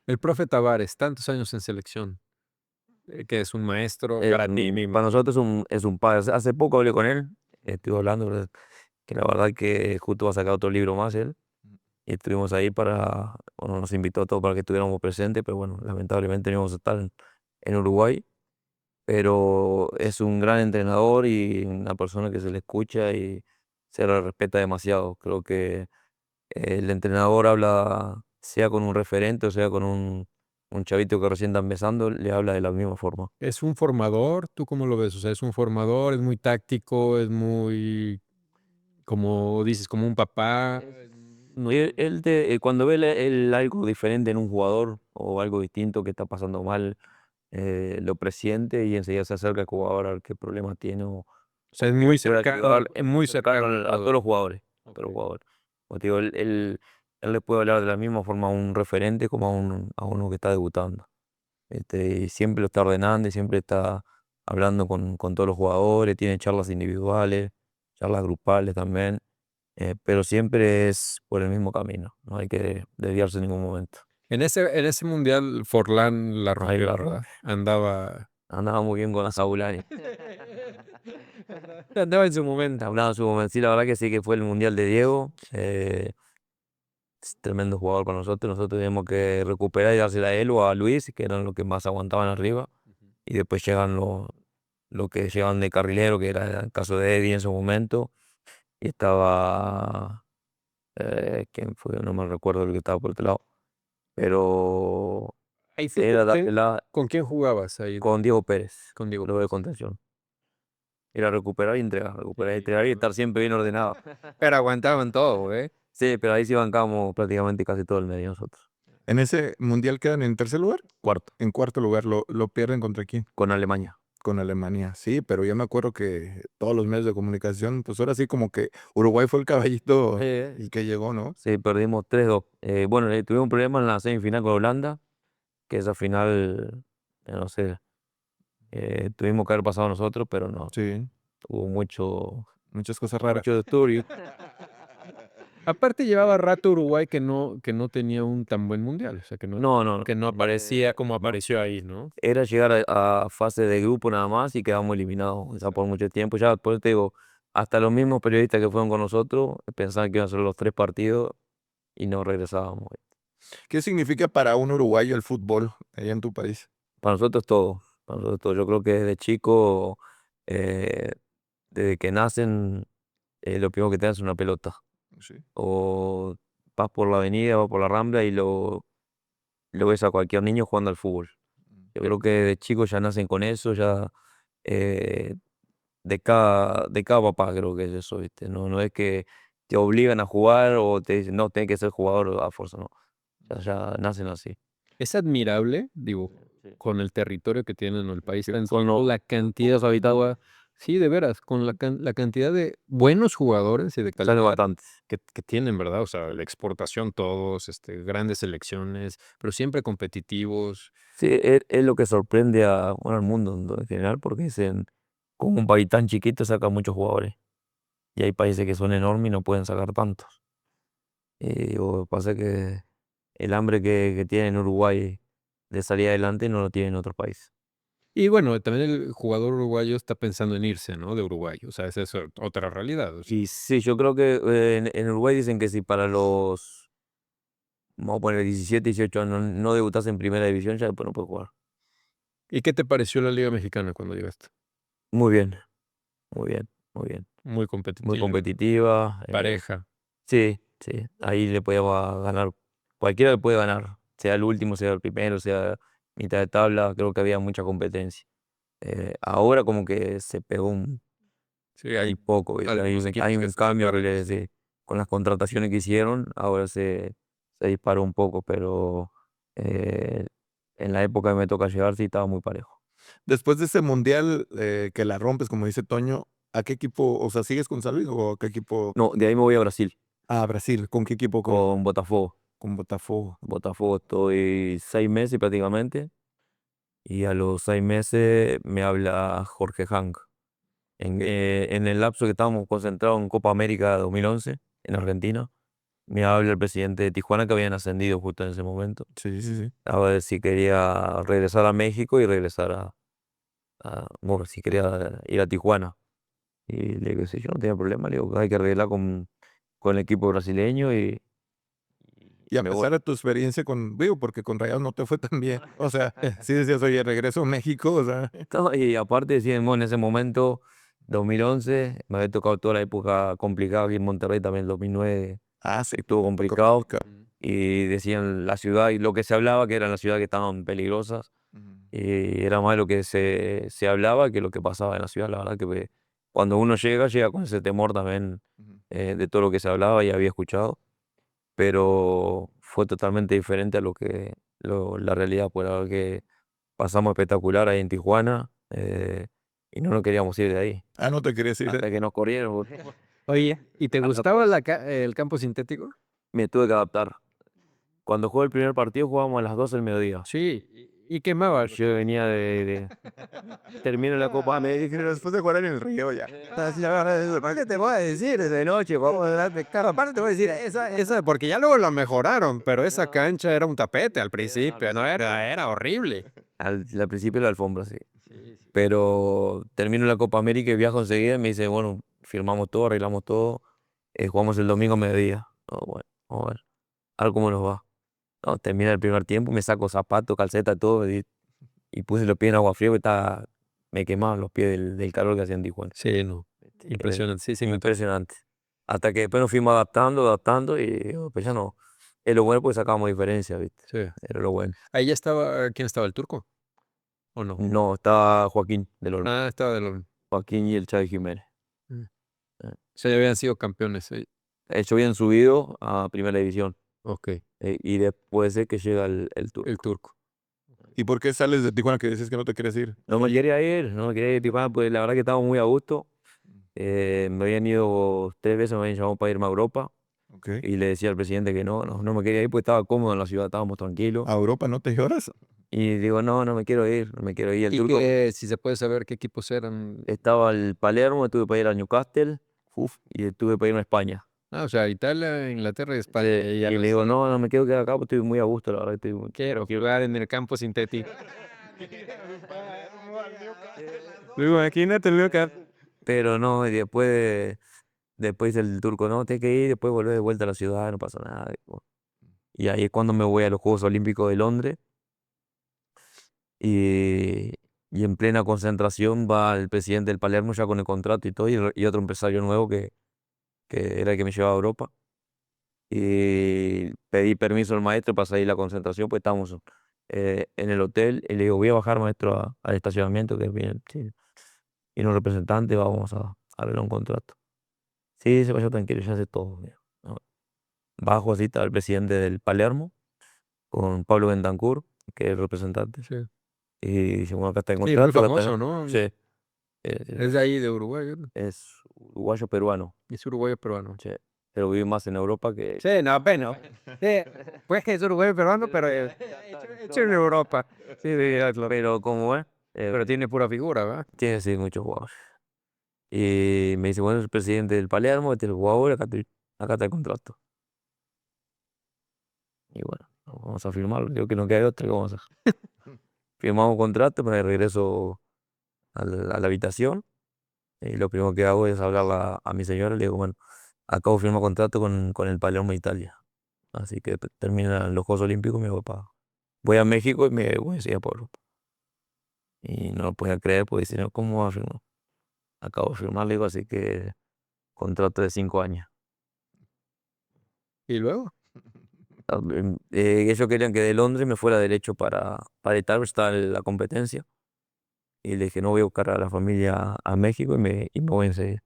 El profe Tavares, tantos años en selección, que es un maestro para ti, Para nosotros es un padre. Hace poco hablé con él, estuve hablando, ¿verdad? Que la verdad que justo va a sacar otro libro más él, y estuvimos ahí bueno, nos invitó a todos para que estuviéramos presentes, pero bueno, lamentablemente no íbamos a estar en Uruguay, pero es un gran entrenador y una persona que se le escucha y se le respeta demasiado. Creo que el entrenador habla, sea con un referente o sea con un chavito que recién está empezando, le habla de la misma forma. es un formador, ¿tú cómo lo ves? O sea, es un formador, es muy táctico, es muy, como dices, como un papá. No, y cuando ve algo diferente en un jugador o algo distinto que está pasando mal, lo presiente y enseguida se acerca al jugador a ver qué problema tiene o O sea, es muy puede cercano, ayudar, es muy cercano al a todos jugador. los jugadores. A todos los Okey. jugadores. Como te digo, él le puede hablar de la misma forma a un referente como a uno que está debutando. Y siempre lo está ordenando y siempre está hablando con todos los jugadores, tiene charlas individuales, charlas grupales también, pero siempre es por el mismo camino, no hay que desviarse en ningún momento. En ese mundial Forlán la Ahí rompió, la ¿verdad? andaba muy bien con la Saulani. Andaba en su momento. Hablaba en su momento, sí, la verdad que sí que fue el Mundial de Diego, es tremendo jugador para nosotros, nosotros teníamos que recuperar y dársela a él o a Luis, que eran los que más aguantaban arriba, y después llegan los que llegan de carrilero, que era el caso de Eddie en su momento, y estaba, ¿quién fue? No me recuerdo el que estaba por otro lado, pero Ahí tú, era dársela ¿con quién jugabas ahí? con Diego Pérez, Con Diego lo de Pérez. contención. Era recuperar y entregar y estar siempre bien ordenado. Pero aguantaban todo, ¿eh? Sí, pero ahí sí bancamos prácticamente casi todo el medio nosotros. ¿En ese mundial quedan en tercer lugar? Cuarto, En cuarto lugar, ¿lo pierden contra quién? con Alemania. con Alemania, sí, pero yo me acuerdo que todos los medios de comunicación, pues ahora sí como que Uruguay fue el caballito el que llegó, ¿no? Sí, perdimos 3-2. Bueno, tuvimos un problema en la semifinal con Holanda, que esa final, no sé, tuvimos que haber pasado nosotros, pero no, Sí, hubo muchas cosas raras. mucho disturbio. Aparte llevaba rato Uruguay que no tenía un tan buen mundial, o sea, No. que no aparecía como apareció ahí, ¿no? Era llegar a fase de grupo nada más y quedamos eliminados, o sea, por mucho tiempo. Ya, por eso te digo, hasta los mismos periodistas que fueron con nosotros pensaban que iban a ser los 3 partidos y no regresábamos. ¿Qué significa para un uruguayo el fútbol allá en tu país? Para nosotros todo, para nosotros todo. Yo creo que desde chico, eh, desde que nacen, lo primero que te dan es una pelota. Sí. O vas por la avenida, vas por la Rambla y lo ves a cualquier niño jugando al fútbol. Yo creo que de chicos ya nacen con eso, ya eh, de cada papá creo que es eso, ¿viste? No es que te obligan a jugar o te dicen, no, tienes que ser jugador a fuerza, no. Ya nacen así. Es admirable, digo, Sí. con el territorio que tienen, o el país tan Con chico, lo- la cantidad habitaba, sí, de veras, con la cantidad de buenos jugadores y de Salen calidad bastantes. que tienen, ¿verdad? O sea, la exportación todos, grandes selecciones, pero siempre competitivos. Sí, es lo que sorprende bueno, al mundo en general, porque dicen, como un país tan chiquito saca muchos jugadores. Y hay países que son enormes y no pueden sacar tantos. O pasa que el hambre que tiene en Uruguay de salir adelante no lo tiene en otros países. Y bueno, también el jugador uruguayo está pensando en irse, ¿no? De Uruguay, o sea, esa es otra realidad. O sea. Y sí, yo creo que en Uruguay dicen que si para los, vamos a poner 17, 18 años no debutas en primera división, ya después no puedes jugar. ¿Y qué te pareció la Liga Mexicana cuando llegaste? Muy bien, muy bien, muy bien. Muy Muy competitiva, competitiva. pareja. Sí, sí, ahí le podía ganar, cualquiera le puede ganar, sea el último, sea el primero, sea mitad de tabla, creo que había mucha competencia. Ahora como que se pegó Sí, un poco, ¿viste? algunos equipos Hay que un están cambio arriba. con las contrataciones que hicieron, ahora se disparó un poco, pero eh, en la época que me toca llegar sí estaba muy parejo. Después de ese mundial que la rompes, como dice Toño, ¿a qué equipo, o sea, sigues con San Luis o a qué equipo? No, de ahí me voy a Brasil, Ah, Brasil, ¿con qué equipo? con Botafogo. Con Botafogo. Botafogo estoy 6 meses prácticamente. Y a los 6 meses me habla Jorge Hank. En el lapso que estábamos concentrados en Copa América 2011, en Argentina, me habla el presidente de Tijuana, que habían ascendido justo en ese momento, Sí, sí, sí. a ver si quería regresar a México y regresar bueno, si quería ir a Tijuana. Y le digo, sí, yo no tenía problema, le digo, hay que arreglar con el equipo brasileño Y y a me voy. pesar de tu experiencia con, digo, porque con Rayados no te fue tan bien. O sea, sí decías, oye, regreso a México, o sea. No, y aparte, decían, bueno, en ese momento, 2011, me había tocado toda la época complicada aquí en Monterrey, también el 2009 Ah, sí, estuvo tocó complicado. complicado. Y decían la ciudad, y lo que se hablaba, que eran las ciudades que estaban peligrosas, Ujú, y era más lo que se hablaba que lo que pasaba en la ciudad. La verdad que cuando uno llega con ese temor también ujú. de todo lo que se hablaba y había escuchado, pero fue totalmente diferente a la realidad, por algo que pasamos espectacular ahí en Tijuana, y no nos queríamos ir de ahí, Ah, no te querías ir. hasta que nos corrieron. Oye, ¿y te gustaba el campo sintético? Me tuve que adaptar. Cuando jugué el primer partido jugábamos a las 12 del mediodía. Sí, y quemabas. Yo venía termino la Copa América. Pero después de jugar en el Río ya. ¿Qué te voy a decir? De noche, vamos a darte cara. Aparte te voy a decir, porque ya luego la mejoraron, pero esa cancha era un tapete al principio, ¿no? Era horrible. Al principio la alfombra, sí. Pero termino la Copa América y viajo enseguida y me dice, bueno, firmamos todo, arreglamos todo, jugamos el domingo a mediodía. No, bueno, vamos a ver cómo nos va. No, termina el primer tiempo, me saco zapatos, calceta, todo, y puse los pies en agua fría, porque me quemaban los pies del calor que hacía en Tijuana. Sí, no. Eh, Impresionante. Sí, sí, Impresionante. Hasta que después nos fuimos adaptando, y digo, pues ya no. Es lo bueno porque sacábamos diferencia, ¿viste? sí. Era lo bueno. Ahí ya estaba, ¿quién estaba? ¿El turco? ¿O no? No, estaba Joaquín del Olmo. Ah, estaba de los. Joaquín y el Chávez Jiménez. Eh, Sí, ya habían sido campeones. Sí. Ellos habían subido a primera división. Ok, Y después de que llega el el turco. turco. ¿Y por qué sales de Tijuana que dices que no te quieres ir? No me quería ir, no me quería ir a Tijuana, pues la verdad que estaba muy a gusto. Me habían ido 3 veces, me habían llamado para irme a Europa Ok. y le decía al presidente que no me quería ir porque estaba cómodo en la ciudad, estábamos tranquilos. ¿A Europa no te lloras? Y digo, no me quiero ir, no me quiero ir. El Y turco si se puede saber qué equipos eran. estaba el Palermo, estuve para ir a Newcastle Uf. y estuve para irme a España. O sea, Italia, Inglaterra y España. Sí, y le digo, no me quiero quedar acá porque estoy muy a gusto, la verdad. Quiero jugar en el campo sintético. Luego, imagínate, Lucas. Pero no, y después el turco, no, tienes que ir, después volver de vuelta a la ciudad, no pasa nada. Y ahí es cuando me voy a los Juegos Olímpicos de Londres y, y en plena concentración va el presidente del Palermo ya con el contrato y todo, y otro empresario nuevo que era el que me llevaba a Europa. Y pedí permiso al maestro para salir a la concentración, pues estábamos en el hotel y le digo, voy a bajar maestro al estacionamiento que viene, sí, y un representante, vamos a ver un contrato. Sí, se vaya tranquilo, ya hace todo. Me dijo, ¿no? Bajo así, está el presidente del Palermo con Pablo Bentancur, que es el representante. Sí. Y dice, bueno, acá está el Sí, muy contrato. acá famoso, está. ¿no? Sí. Es de ahí, de Uruguay, ¿no? Es uruguayo peruano. Es uruguayo peruano. Sí. Pero vive más en Europa que... Sí, no, bueno. Sí, pues que es uruguayo peruano, pero hecho en Europa. Sí, Pero como es, pero tiene pura figura, ¿verdad? tiene sí muchos jugadores. Y me dice, bueno, es el presidente del Palermo, este es el jugador, acá está el contrato. Y bueno, vamos a firmarlo. Digo que no queda otra, ¿qué vamos a hacer? Firmamos contrato, me regreso a la habitación y lo primero que hago es hablar a mi señora. Le digo, bueno, acabo de firmar contrato con el Palermo de Italia. Así que terminan los Juegos Olímpicos y me voy a México y me voy a seguir por Europa. Y no lo podía creer, pues dice, no, ¿cómo va a firmar? Acabo de firmar, le digo, así que contrato de 5 años. ¿Y luego? Ellos querían que de Londres me fuera derecho para Italia, está la competencia. Y le dije, no voy a buscar a la familia a México y me voy enseguida.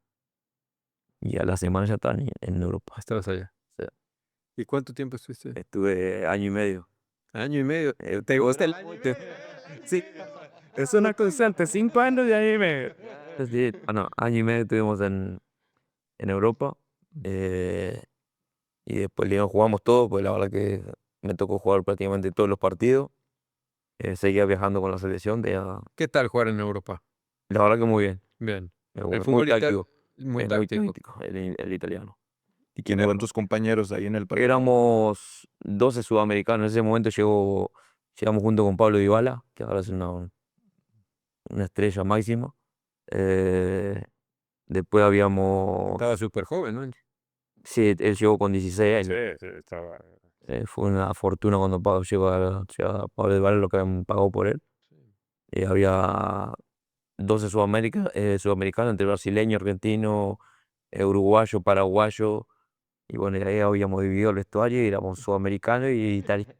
Y a la semana ya estaba en Europa. Estabas allá. Sí. ¿Y cuánto tiempo estuviste? Estuve año y medio. Año y medio. Eh, ¿Te gusta el año? Sí. Es una constante, 5 años de año y medio. Sí, bueno, año y medio estuvimos en Europa. eh, y después digamos, jugamos todo, pues la verdad que me tocó jugar prácticamente todos los partidos. Seguía viajando con la selección. ¿Qué tal jugar en Europa? La verdad que muy bien. Bien. Muy, El muy fútbol táctico. muy Es muy táctico. táctico el italiano. ¿Y quién eran tus compañeros ahí en el país? Éramos 12 sudamericanos. En ese momento llegamos junto con Pablo Dybala, que ahora es una estrella máxima. Eh, después habíamos... Estaba súper joven, ¿no? Sí, él llegó con 16 años. Sí, estaba. Fue una fortuna cuando llegó a Pablo Dybala lo que habían pagado por él. Había 12 sudamericanos, entre brasileño, argentino, uruguayo, paraguayo. Y bueno, y ahí habíamos dividido el vestuario y éramos sudamericanos y italianos.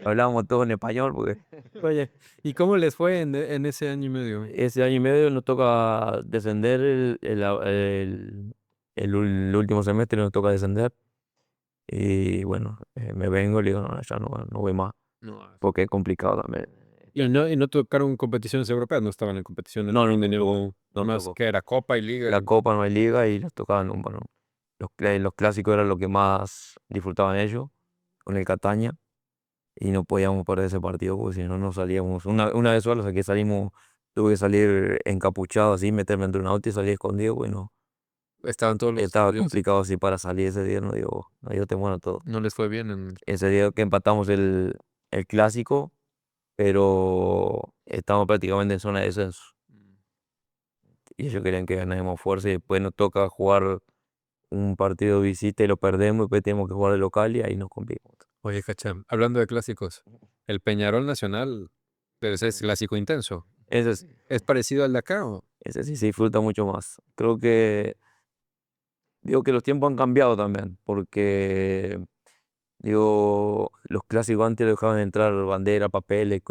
Hablábamos todo en español porque Oye, ¿y cómo les fue en ese año y medio? ese año y medio nos toca descender, el último semestre nos toca descender. Y bueno, me vengo y le digo, no, ya no voy más, No. porque es complicado también. Y no tocaron competiciones europeas, no estaban en competiciones. No, de ningún no más tocó. que era Copa y Liga. La Copa no hay liga y nos tocaban, bueno, los clásicos eran lo que más disfrutaban ellos, con el Cataña. Y no podíamos perder ese partido porque si no, no salíamos. Una vez sola, o sea, que salimos, tuve que salir encapuchado así, meterme entre un auto y salir escondido, bueno, Estaban todos los estaba estudios. complicado así para salir ese día, no digo, no, yo te muero todo. No les fue bien en. Ese día que empatamos el clásico, pero estábamos prácticamente en zona de descenso. Y ellos querían que ganáramos fuerza y después nos toca jugar un partido de visita y lo perdemos, y después tenemos que jugar de local y ahí nos complicamos. Oye, Cacham, hablando de clásicos, el Peñarol Nacional debe ser clásico intenso. ¿Es parecido al de acá o? Ese sí se disfruta mucho más. Creo que digo que los tiempos han cambiado también, porque digo, los clásicos antes dejaban entrar bandera, papeles,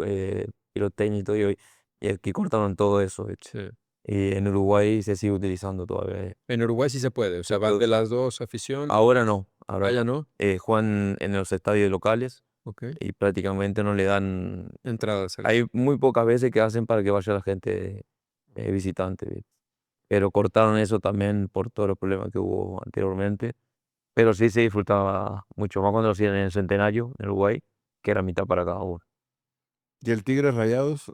pirotecnia y todo, y aquí cortaron todo eso. Sí. Y en Uruguay se sigue utilizando todavía. En Uruguay sí se puede, o sea, van de las dos aficiones. Ahora no, Ah, ya no. juegan en los estadios locales, Ok. y prácticamente no le dan. Entradas. Hay muy pocas veces que hacen para que vaya la gente visitante, ¿viste? Pero cortaron eso también por todos los problemas que hubo anteriormente. Pero sí se disfrutaba mucho más cuando lo hacían en el Centenario, en Uruguay, que era mitad para cada uno. ¿Y el Tigres Rayados?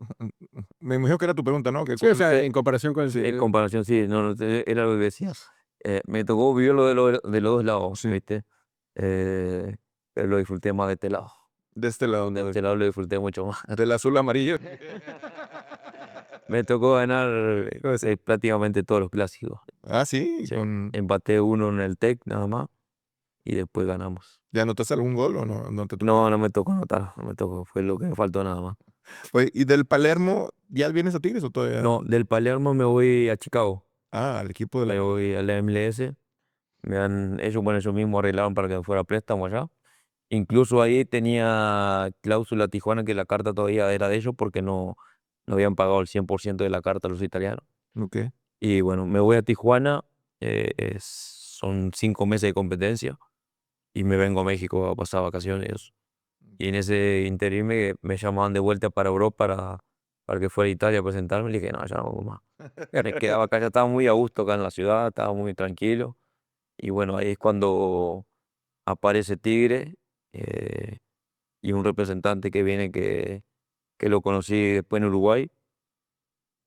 Me imagino que era tu pregunta, ¿no? Sí, o sea, en comparación con el En comparación, sí, no, era lo que decía. Me tocó vivirlo de los dos lados, Sí. ¿viste? Eh, pero lo disfruté más de este lado. De este lado, De ¿no? este lado lo disfruté mucho más. Del azul amarillo. Me tocó ganar prácticamente todos los clásicos. Ah, sí, Sí. Empaté uno en el TEC nada más y después ganamos. ¿Ya anotaste algún gol o no? No te tocó. No, no me tocó anotar, no me tocó, fue lo que me faltó nada más. Oye, ¿y del Palermo ya vienes a Tigres o todavía? No, del Palermo me voy a Chicago, Ah, al equipo de me la... voy a la MLS. Ellos mismos arreglaron para que fuera préstamo allá. Incluso ahí tenía cláusula Tijuana que la carta todavía era de ellos porque no habían pagado el 100% de la carta a los italianos. Ok. Y bueno, me voy a Tijuana, son 5 meses de competencia y me vengo a México a pasar vacaciones. Y en ese interín me llamaban de vuelta para Europa para que fuera a Italia a presentarme. Y le dije, no, ya no voy más. Me quedaba acá, ya estaba muy a gusto acá en la ciudad, estaba muy tranquilo. Y bueno, ahí es cuando aparece Tigre eh, y un representante que viene que lo conocí después en Uruguay.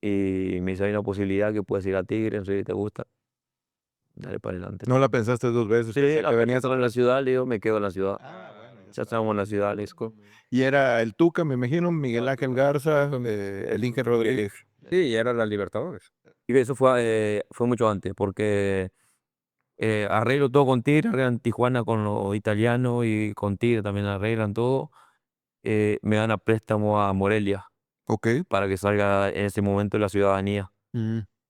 Y me dice, hay una posibilidad que puedes ir a Tigre, no sé si te gusta. Dale para adelante. No la pensaste dos veces. Sí, Pensé la que venía a venías... estar en la ciudad, le digo, me quedo en la ciudad. Ah, bueno, Ya estamos en la ciudad, Lisco. Y era el Tuca, me imagino, Miguel Ángel Garza, el Inge Rodríguez. Sí, y era la Libertadores. Y eso fue mucho antes, porque arreglo todo con Tigre, arreglan Tijuana con los italianos y con Tigre también arreglan todo. Me dan a préstamo a Morelia Ok. para que salga en ese momento la ciudadanía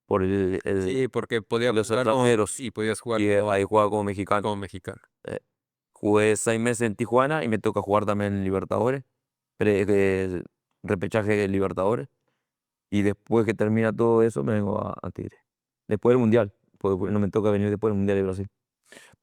por Sí, porque podía los jugar extranjeros. y podías jugar Y ahí jugaba como mexicano. como mexicano. Jugué 6 meses en Tijuana y me toca jugar también en Libertadores, pre- repechaje de Libertadores. Y después que termina todo eso, me vengo a Tigre. Después del Mundial, porque no me toca venir después del Mundial de Brasil.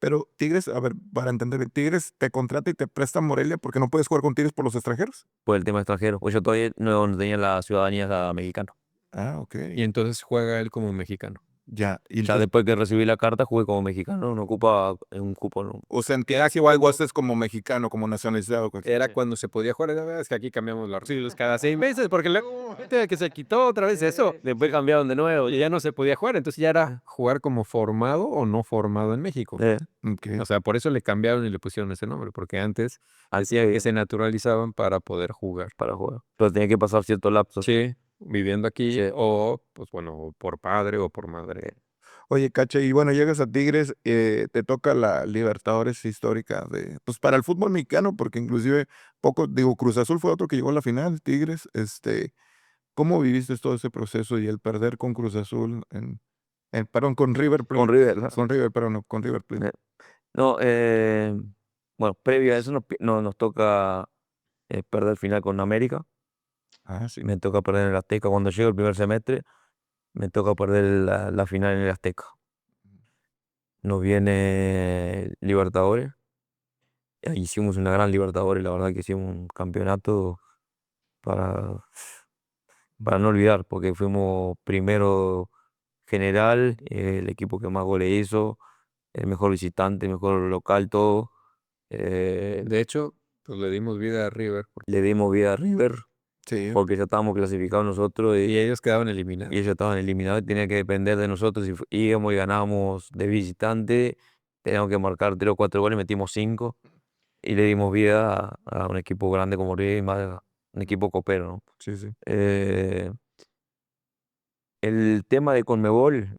Pero Tigres, a ver, para entender, Tigres te contrata y te presta Morelia porque no puedes jugar con Tigres por los extranjeros. Por el tema extranjero. Pues yo todavía no tenía la ciudadanía mexicana. Ah, ok. Y entonces juega él como mexicano. Ya. Y Ya entonces, después que recibí la carta, jugué como mexicano. No ocupa un cupo. No. o sea, entiendes igual vos es como mexicano, como nacionalizado. Era cuando se podía jugar. La verdad es que aquí cambiamos los reglas cada 6 meses porque luego que se quitó otra vez eso. Después cambiaron de nuevo. Y ya no se podía jugar. Entonces ya era jugar como formado o no formado en México. Ok. O sea, por eso le cambiaron y le pusieron ese nombre. Porque antes Así decía que se naturalizaban para poder jugar. para jugar. Pero tenía que pasar cierto lapso. Sí, viviendo aquí Sí. o, pues bueno, por padre o por madre. Oye, Cache, y bueno, llegas a Tigres, te toca la Libertadores histórica de, pues para el fútbol mexicano, porque inclusive poco, digo, Cruz Azul fue otro que llegó a la final, Tigres, ¿cómo viviste todo ese proceso y el perder con Cruz Azul perdón, con River Plate? Con River, ¿no? Con River, pero no, con River Plate. No, bueno, previo a eso nos toca perder el final con América. Ah, sí. Me toca perder en el Azteca. Cuando llego el primer semestre, me toca perder la final en el Azteca. Nos viene Libertadores. Hicimos una gran Libertadores, la verdad que hicimos un campeonato para, para no olvidar, porque fuimos primero general, el equipo que más goles hizo, el mejor visitante, el mejor local, todo. De hecho, pues le dimos vida a River Le dimos vida a River Sí. porque ya estábamos clasificados nosotros y y ellos quedaban eliminados. ellos estaban eliminados y tenía que depender de nosotros. Si íbamos y ganábamos de visitante, teníamos que marcar 3 o 4 goles, metimos 5 y le dimos vida a un equipo grande como River y más un equipo copero, ¿no? Sí, sí. El tema de Conmebol,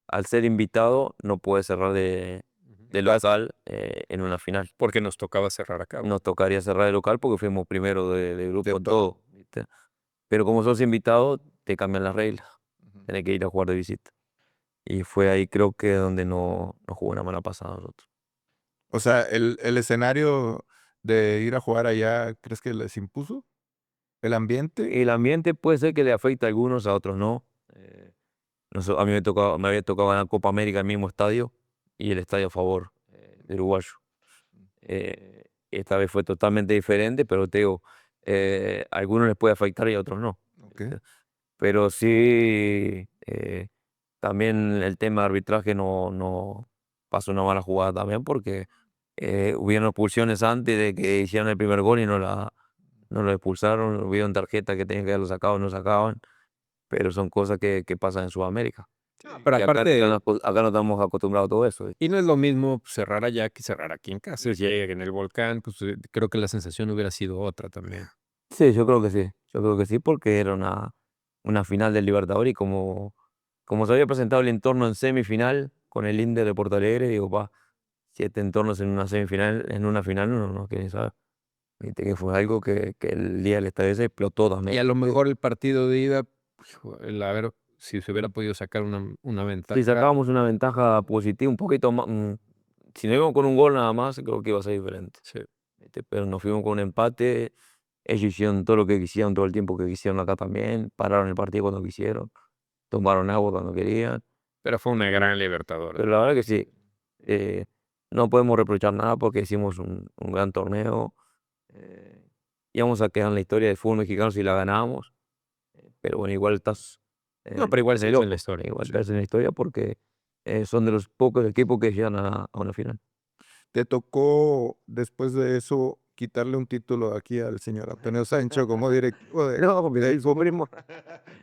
al ser invitado, no puede cerrar de local en una final. Porque nos tocaba cerrar acá. Nos tocaría cerrar de local porque fuimos primero de grupo De en todo, ¿viste? Pero como sos invitado, te cambian las reglas. Ujú. Tenés que ir a jugar de visita. Y fue ahí creo que donde no jugó una mala pasada nosotros. O sea, el escenario de ir a jugar allá, ¿crees que les impuso? ¿El ambiente? El ambiente puede ser que le afecte a algunos, a otros no. A mí me había tocado ganar Copa América en el mismo estadio y el estadio a favor del uruguayo. esta vez fue totalmente diferente, pero te digo, a algunos les puede afectar y a otros no. Ok. Pero sí, también el tema de arbitraje no pasó una mala jugada también porque hubieron expulsiones antes de que hicieran el primer gol y no lo expulsaron, hubieron tarjetas que tenían que haberlo sacado, no sacaban, pero son cosas que pasan en Sudamérica. Pero Y acá, aparte, acá no estamos acostumbrados a todo eso. y no es lo mismo cerrar allá que cerrar aquí en casa. Si llega en el volcán, pues creo que la sensación hubiera sido otra también. Sí, yo creo que sí, yo creo que sí, porque era una final del Libertadores y como se había presentado el entorno en semifinal con el Inter de Porto Alegre, digo, pa, 7 entornos en una semifinal, en una final, no quieren saber. Viste que fue algo que el día del estadio se explotó Y también. a lo mejor el partido de ida, hijo, a ver si se hubiera podido sacar una ventaja. Si sacábamos una ventaja positiva, un poquito más, si nos íbamos con un gol nada más, creo que iba a ser diferente. Sí. Pero nos fuimos con un empate, ellos hicieron todo lo que quisieron, todo el tiempo que quisieron acá también, pararon el partido cuando quisieron, tomaron agua cuando querían. Pero fue una gran Libertadores. Pero la verdad que sí, no podemos reprochar nada porque hicimos un gran torneo. Íbamos a quedar en la historia del fútbol mexicano si la ganábamos, pero bueno, igual estás. No, pero igual se hizo en la loco, historia. igual Sí. estás en la historia porque son de los pocos equipos que llegan a una final. ¿Te tocó después de eso quitarle un título aquí al señor Antonio Sancho como directivo de, No, mira, ahí sufrimos.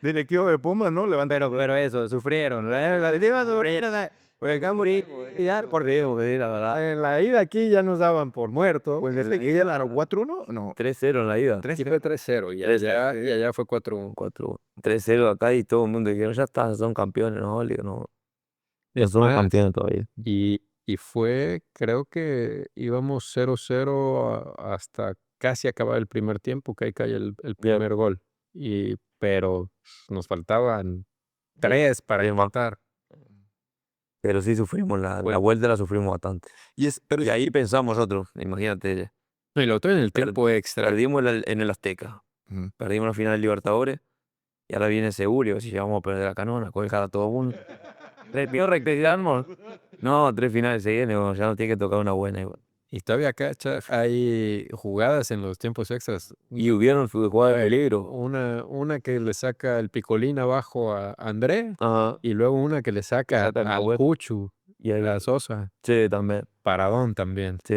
directivo de Pumas, ¿no? Pero eso, sufrieron. La directiva sufrieron. Pues acá morimos. Ya por Dios, La verdad. en la ida aquí ya nos daban por muertos. Pues desde que ganaron 4-1, no. 3-0 en la ida. Aquí fue 3-0 y 3-0, allá fue 4-1. 4-1. 3-0 acá y todo el mundo dijeron, ya está, son campeones. No, le digo, no, no Es somos más, campeones todavía. y fue, creo que íbamos 0-0 hasta casi acabar el primer tiempo, que ahí cae el primer gol. Pero nos faltaban 3 para Sí, empatar. Pero sí sufrimos, la Bueno. vuelta la sufrimos bastante. Pero Y ahí pensamos nosotros, imagínate, No, y lo otro en el tiempo extra. perdimos en el Azteca, Ujú. perdimos la final de Libertadores y ahora viene seguro, si llegamos a perder acá no, nos colgar a todo el mundo. Retirarnos. No, 3 finales seguidas, digo, ya nos tiene que tocar una buena igual. Y todavía acá hay jugadas en los tiempos extras. Y hubieron jugadas de peligro. Una que le saca el picolín abajo a André Ajá. y luego una que le saca Saca el al Nahuel. Cuchu Y a el, la Sosa. sí, también. Paradón también. Sí.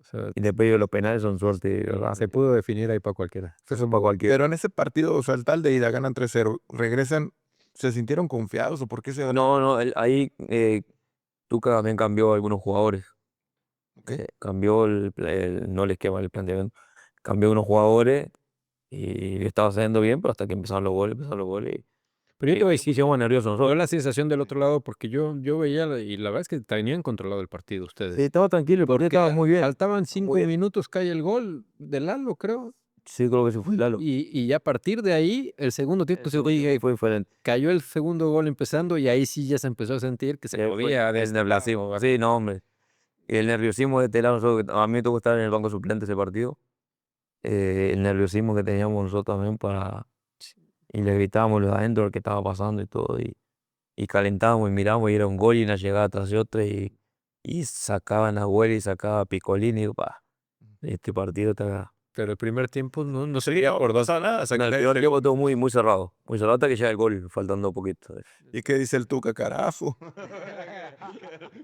O sea, Y después de los penales son suerte, ¿verdad? se pudo definir ahí para cualquiera. Eso para cualquiera. Pero en ese partido, o sea, el tal de ida ganan 3-0, regresan, ¿se sintieron confiados o por qué se No, ahí Tuca también cambió algunos jugadores. Ok. Cambió no les quema el planteamiento. Cambió unos jugadores y estaba saliendo bien, pero hasta que empezaron los goles. Pero yo te voy a Sí, decir, se llaman nerviosos yo nosotros. la sensación del otro lado, porque yo veía, y la verdad es que tenían controlado el partido ustedes. Sí, estaba tranquilo, el partido estaba muy bien. Faltaban 5 bien. minutos, cae el gol de Lalo, creo. Sí, creo que se fue Lalo. Y ya a partir de ahí, el segundo tiempo se oye, Fue diferente. cayó el segundo gol empezando y ahí sí ya se empezó a sentir que se podía. El nerviosismo. Sí, no, hombre. El nerviosismo de este lado, a mí me tocó estar en el banco suplente ese partido. El nerviosismo que teníamos nosotros también y le gritábamos los de adentro qué estaba pasando y todo. Y calentábamos y mirábamos y era un gol y una llegada tras de otra y sacaban a Güell y sacaba a Picolín y digo, pa, este partido está. Pero el primer tiempo no se veía por dos a nada. No, el primer tiempo todo muy cerrado. Muy cerrado hasta que llega el gol, faltando poquito. ¿Y qué dice el Tuca, carajo?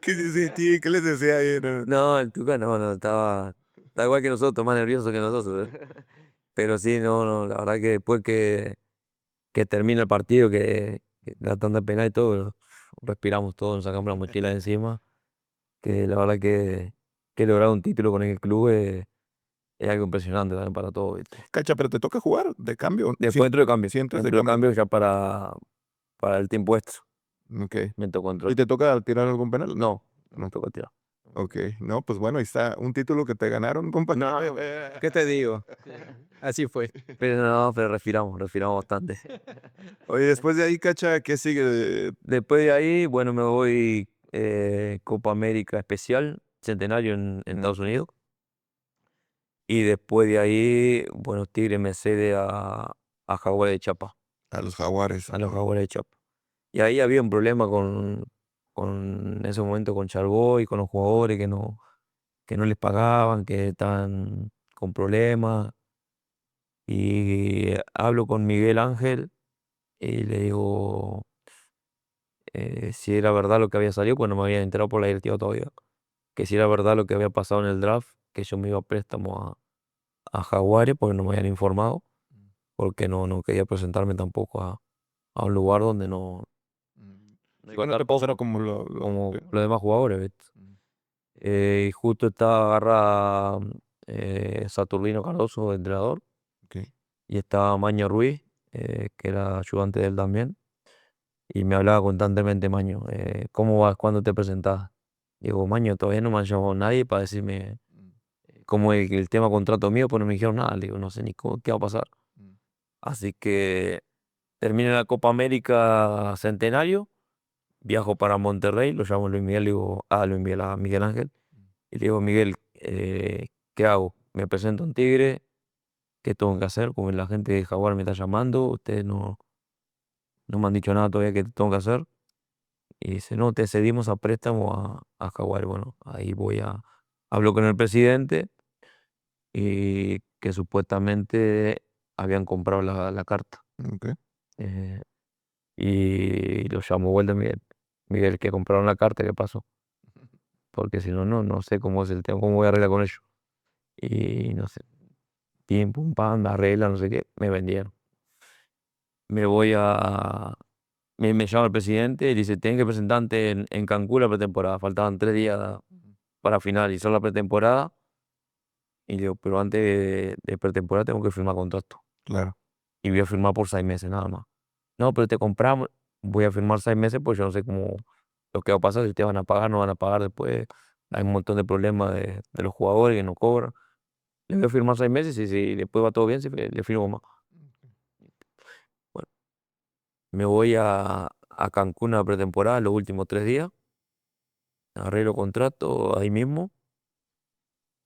¿Qué dice ti? ¿Qué les decía ahí? No, el Tuca no, estaba igual que nosotros, más nervioso que nosotros. Pero sí, no, la verdad que después que termina el partido, que la tanda penal y todo, respiramos todo, nos sacamos la mochila de encima. Que la verdad que lograr un título con el club es algo impresionante también para todos, ¿viste? Cacha, pero te toca jugar de cambio. Después entro de cambio. Sí, entras de Entro de cambio. cambio ya para el tiempo extra. Ok. Me tocó entrar. ¿Y te toca tirar algún penal? No me tocó tirar. Ok. No, pues bueno, ahí está un título que te ganaron, compa. No, ¿qué te digo? Así fue. Pero respiramos bastante. Oye, después de ahí, Cacha, ¿qué sigue? Después de ahí, bueno, me voy Copa América Especial, Centenario en Estados Unidos. Y después de ahí, bueno, Tigre me cede a Jaguares de Chiapas. A los Jaguares. A los Jaguares de Chiapas. Y ahí había un problema en ese momento con Charbó y con los jugadores que no que no les pagaban, que estaban con problemas. Y hablo con Miguel Ángel y le digo si era verdad lo que había salido, pues no me había enterado por la directiva todavía, que si era verdad lo que había pasado en el draft, que yo me iba a préstamo a Jaguares, porque no me habían informado, porque no quería presentarme tampoco a un lugar donde no iba a Que no te estar pasara cómodo, como lo como los demás jugadores, ¿viste? Y justo estaba agarra Saturnino Cardoso, entrenador, okey, y estaba Maño Ruiz, que era ayudante de él también, y me hablaba constantemente Maño, ¿cómo vas? ¿Cuándo te presentás? Digo, Maño, todavía no me ha llamado nadie para decirme cómo es el tema contrato mío, pues no me dijeron nada, le digo, no sé ni qué va a pasar. Así que termina la Copa América Centenario, viajo para Monterrey, lo llamo a Luis Miguel, le digo, Luis Miguel, a Miguel Ángel, y le digo, Miguel, ¿qué hago? ¿Me presento en Tigre? ¿Qué tengo que hacer? Como la gente de Jaguar me está llamando, ustedes no me han dicho nada todavía que tengo que hacer. Y dice, no, te cedimos a préstamo a Jaguar. Bueno, ahí hablo con el presidente y que supuestamente habían comprado la carta. okey. eh, y lo llamo vuelta a Miguel. Miguel, que compraron la carta, ¿qué pasó? Porque si no, no sé cómo es el tema, cómo voy a arreglar con ellos. Y no sé, pim, pum, pam, arregla, no sé qué, me vendieron. Me voy a, me llama el presidente y dice, tienen que presentarte en Cancún la pretemporada. Faltaban 3 días para finalizar la pretemporada. Y digo, pero antes de pretemporada tengo que firmar contrato. Claro. Y voy a firmar por 6 meses nada más. No, pero te compramos. Voy a firmar 6 meses, pues yo no sé cómo lo que va a pasar, si te van a pagar, no van a pagar después. Hay un montón de problemas de los jugadores que no cobran. Le voy a firmar 6 meses y si después va todo bien, le firmo más. Bueno, me voy a Cancún a pretemporada los últimos 3 días. Arreglo contrato ahí mismo.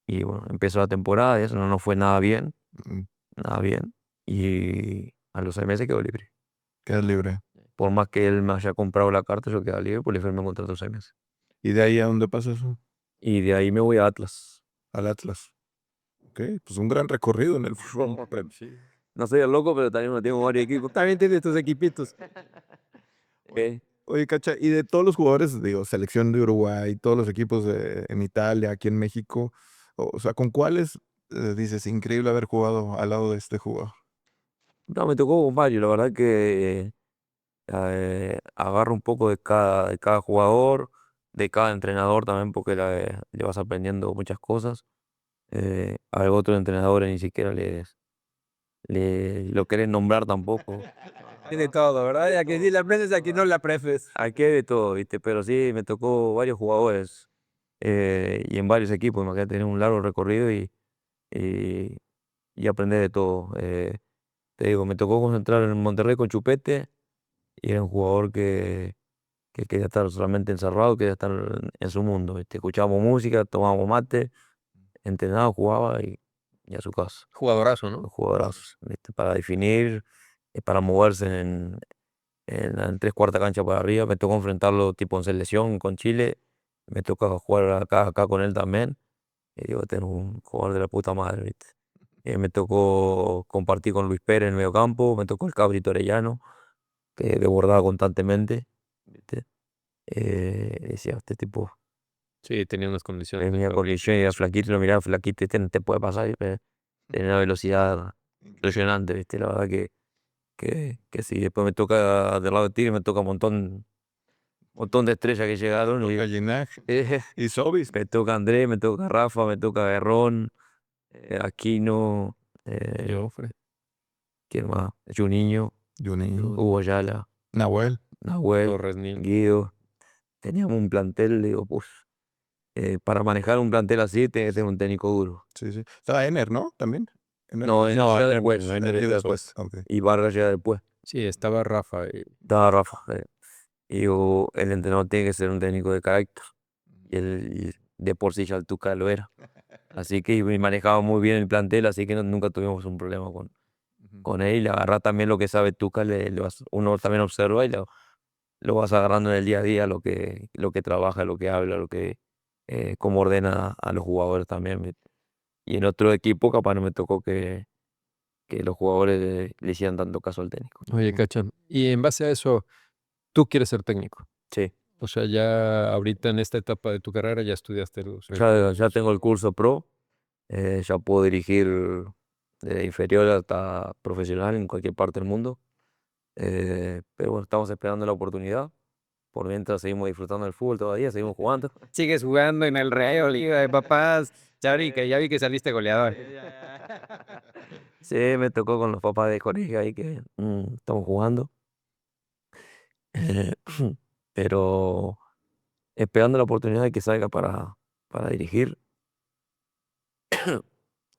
Y bueno, empezó la temporada y eso no fue nada bien, Mm, nada bien. Y a los 6 meses quedó libre. quedas libre. Por más que él me haya comprado la carta, yo quedaba libre, pues le firmé un contrato de 6 meses. ¿Y de ahí a dónde pasas? Y de ahí me voy a Atlas. Al Atlas. Okey, pues un gran recorrido en el fútbol. Sí. No soy el loco, pero también tengo varios equipos. También tienes tus equipitos. Eh, Oye, Cacha, y de todos los jugadores, digo, selección de Uruguay, todos los equipos en Italia, aquí en México, o sea, ¿con cuáles, dices: "Increíble haber jugado al lado de este jugador"? no, me tocó con varios. La verdad que agarro un poco de cada jugador, de cada entrenador también, porque le vas aprendiendo muchas cosas. A otros entrenadores ni siquiera lo querés nombrar tampoco. Tiene todo, ¿verdad? Ya que sí la aprendes, aquí no la aprendes. Aquí hay de todo, ¿viste? Pero sí, me tocó varios jugadores y en varios equipos. Imagínate tener un largo recorrido y, y aprender de todo. Te digo, me tocó concentrar en Monterrey con Chupete y era un jugador que quería estar solamente encerrado, quería estar en su mundo, ¿viste? Escuchábamos música, tomábamos mate, entrenaba, jugaba y a su casa. Jugadorazo, ¿no? Los jugadorazos, ¿viste? Para definir, para moverse en 3/4 cancha para arriba. Me tocó enfrentarlo tipo en selección con Chile. Me toca jugar acá con él también. Y digo, tengo un jugador de la puta madre, ¿viste? Me tocó compartir con Luis Pérez en el mediocampo. Me tocó el Cabrito Orellano, que desbordaba constantemente, ¿viste? Decía, este tipo Sí, tenía unas condiciones. venía con yo era flaquito, lo miraba flaquito, este no te puede pasar. Tenía una velocidad impresionante, ¿viste? La verdad que sí. Después me toca del lado de Tigre, me toca un montón de estrellas que llegaron. Gallinaje Eh, y Sobis. me toca Andrés, me toca Rafa, me toca Guerrón, Aquino, Joffre. ¿quién más? Juninho, Juninho, Hugo Ayala, Nahuel. Nahuel, Torres Nil. Guido. Teníamos un plantel, digo, pues, para manejar un plantel así, tiene que tener un técnico duro. Sí, sí. Estaba Ener, ¿no? También. Ener. No, No, llega Ener después. no, Ener Llegó llega después. después. Okey. Y Vargas llega después. Sí, estaba Rafa. Estaba Rafa. Y digo, el entrenador tiene que ser un técnico de carácter. Y de por sí ya el Tuca lo era. Así que y manejaba muy bien el plantel, así que nunca tuvimos un problema Ujú. con él. Y le agarra también lo que sabe Tuca, uno también observa y lo vas agarrando en el día a día, lo que trabaja, lo que habla, cómo ordena a los jugadores también, ¿viste? Y en otro equipo capaz no me tocó que los jugadores le hicieran tanto caso al técnico. Oye, Cacha, y en base a eso, tú quieres ser técnico. Sí, O sea, ya ahorita en esta etapa de tu carrera ya estudiaste ya tengo el curso pro, ya puedo dirigir de inferior hasta profesional en cualquier parte del mundo. Pero bueno, estamos esperando la oportunidad. Por mientras seguimos disfrutando del fútbol todavía, seguimos jugando. Sigues jugando en el Real Liga de Papás. Ya vi que saliste goleador. Sí, me tocó con los papás de colegio ahí que estamos jugando. Eh, pero esperando la oportunidad de que salga para dirigir.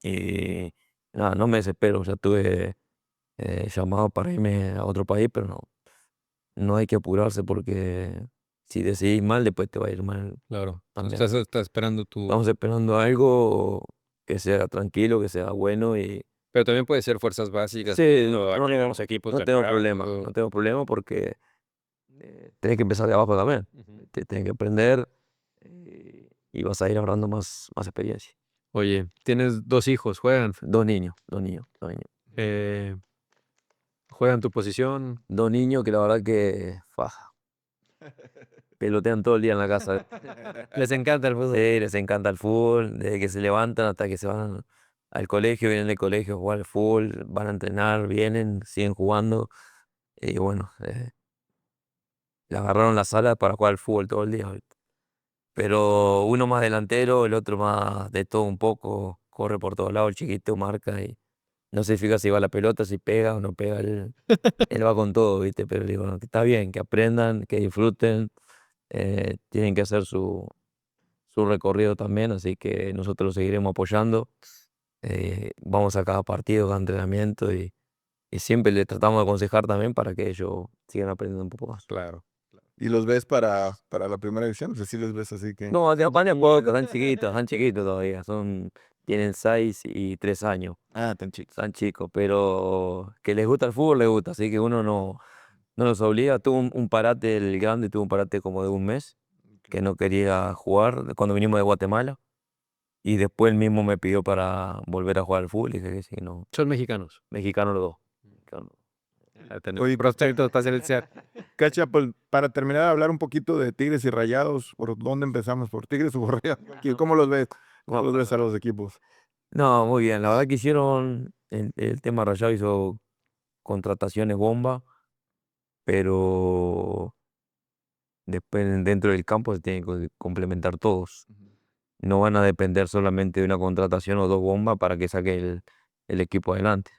Y nada, no me desespero. Ya tuve llamado para irme a otro país, pero no hay que apurarse porque si decidís mal, después te va a ir mal Claro. también. Estás esperando tu. Estamos esperando algo que sea tranquilo, que sea bueno y Pero también puede ser fuerzas básicas. sí, O no, aquí en los equipos no del tengo Real, problema, o- no tengo problema porque tenés que empezar de abajo también. Tienes que aprender y vas a ir ahorrando más experiencia. Oye, tienes 2 hijos, juegan. Dos niños, dos niños, dos niños. eh, juegan tu posición. Dos niños que la verdad que pelotean todo el día en la casa. Les encanta el fútbol. Sí, les encanta el fútbol, desde que se levantan hasta que se van al colegio, vienen del colegio a jugar al fútbol, van a entrenar, vienen, siguen jugando. Y bueno, le agarraron la sala para jugar al fútbol todo el día, ¿viste? Pero uno más delantero, el otro más de todo un poco, corre por todos lados, el chiquito marca y no se fija si va la pelota, si pega o no pega, él va con todo, ¿viste? Pero digo, no, que está bien, que aprendan, que disfruten, tienen que hacer su recorrido también, así que nosotros los seguiremos apoyando. Vamos a cada partido, cada entrenamiento y siempre les tratamos de aconsejar también para que ellos sigan aprendiendo un poco más. Claro. ¿Y los ves para la primera división? O sea, sí los ves así que... No, de España poco, están chiquitos todavía, tienen 6 y 3 años, Ah, tan chicos. están chicos, pero que les gusta el fútbol, les gusta, así que uno no los obliga. Tuvo un parate, el grande tuvo un parate como de un mes, que no quería jugar cuando vinimos de Guatemala, y después él mismo me pidió para volver a jugar al fútbol, y dije que sí, no, Son mexicanos. mexicanos los dos. Mexicanos. Oye, Prospectos para seleccionar. Cacha, pues para terminar de hablar un poquito de Tigres y Rayados, ¿por dónde empezamos? ¿Por Tigres o por Rayados? ¿Cómo los ves? ¿Cómo los ves a los equipos? No, muy bien, la verdad que hicieron, el tema Rayado hizo contrataciones bomba, pero después dentro del campo se tienen que complementar todos. No van a depender solamente de una contratación o dos bombas para que saque el equipo adelante.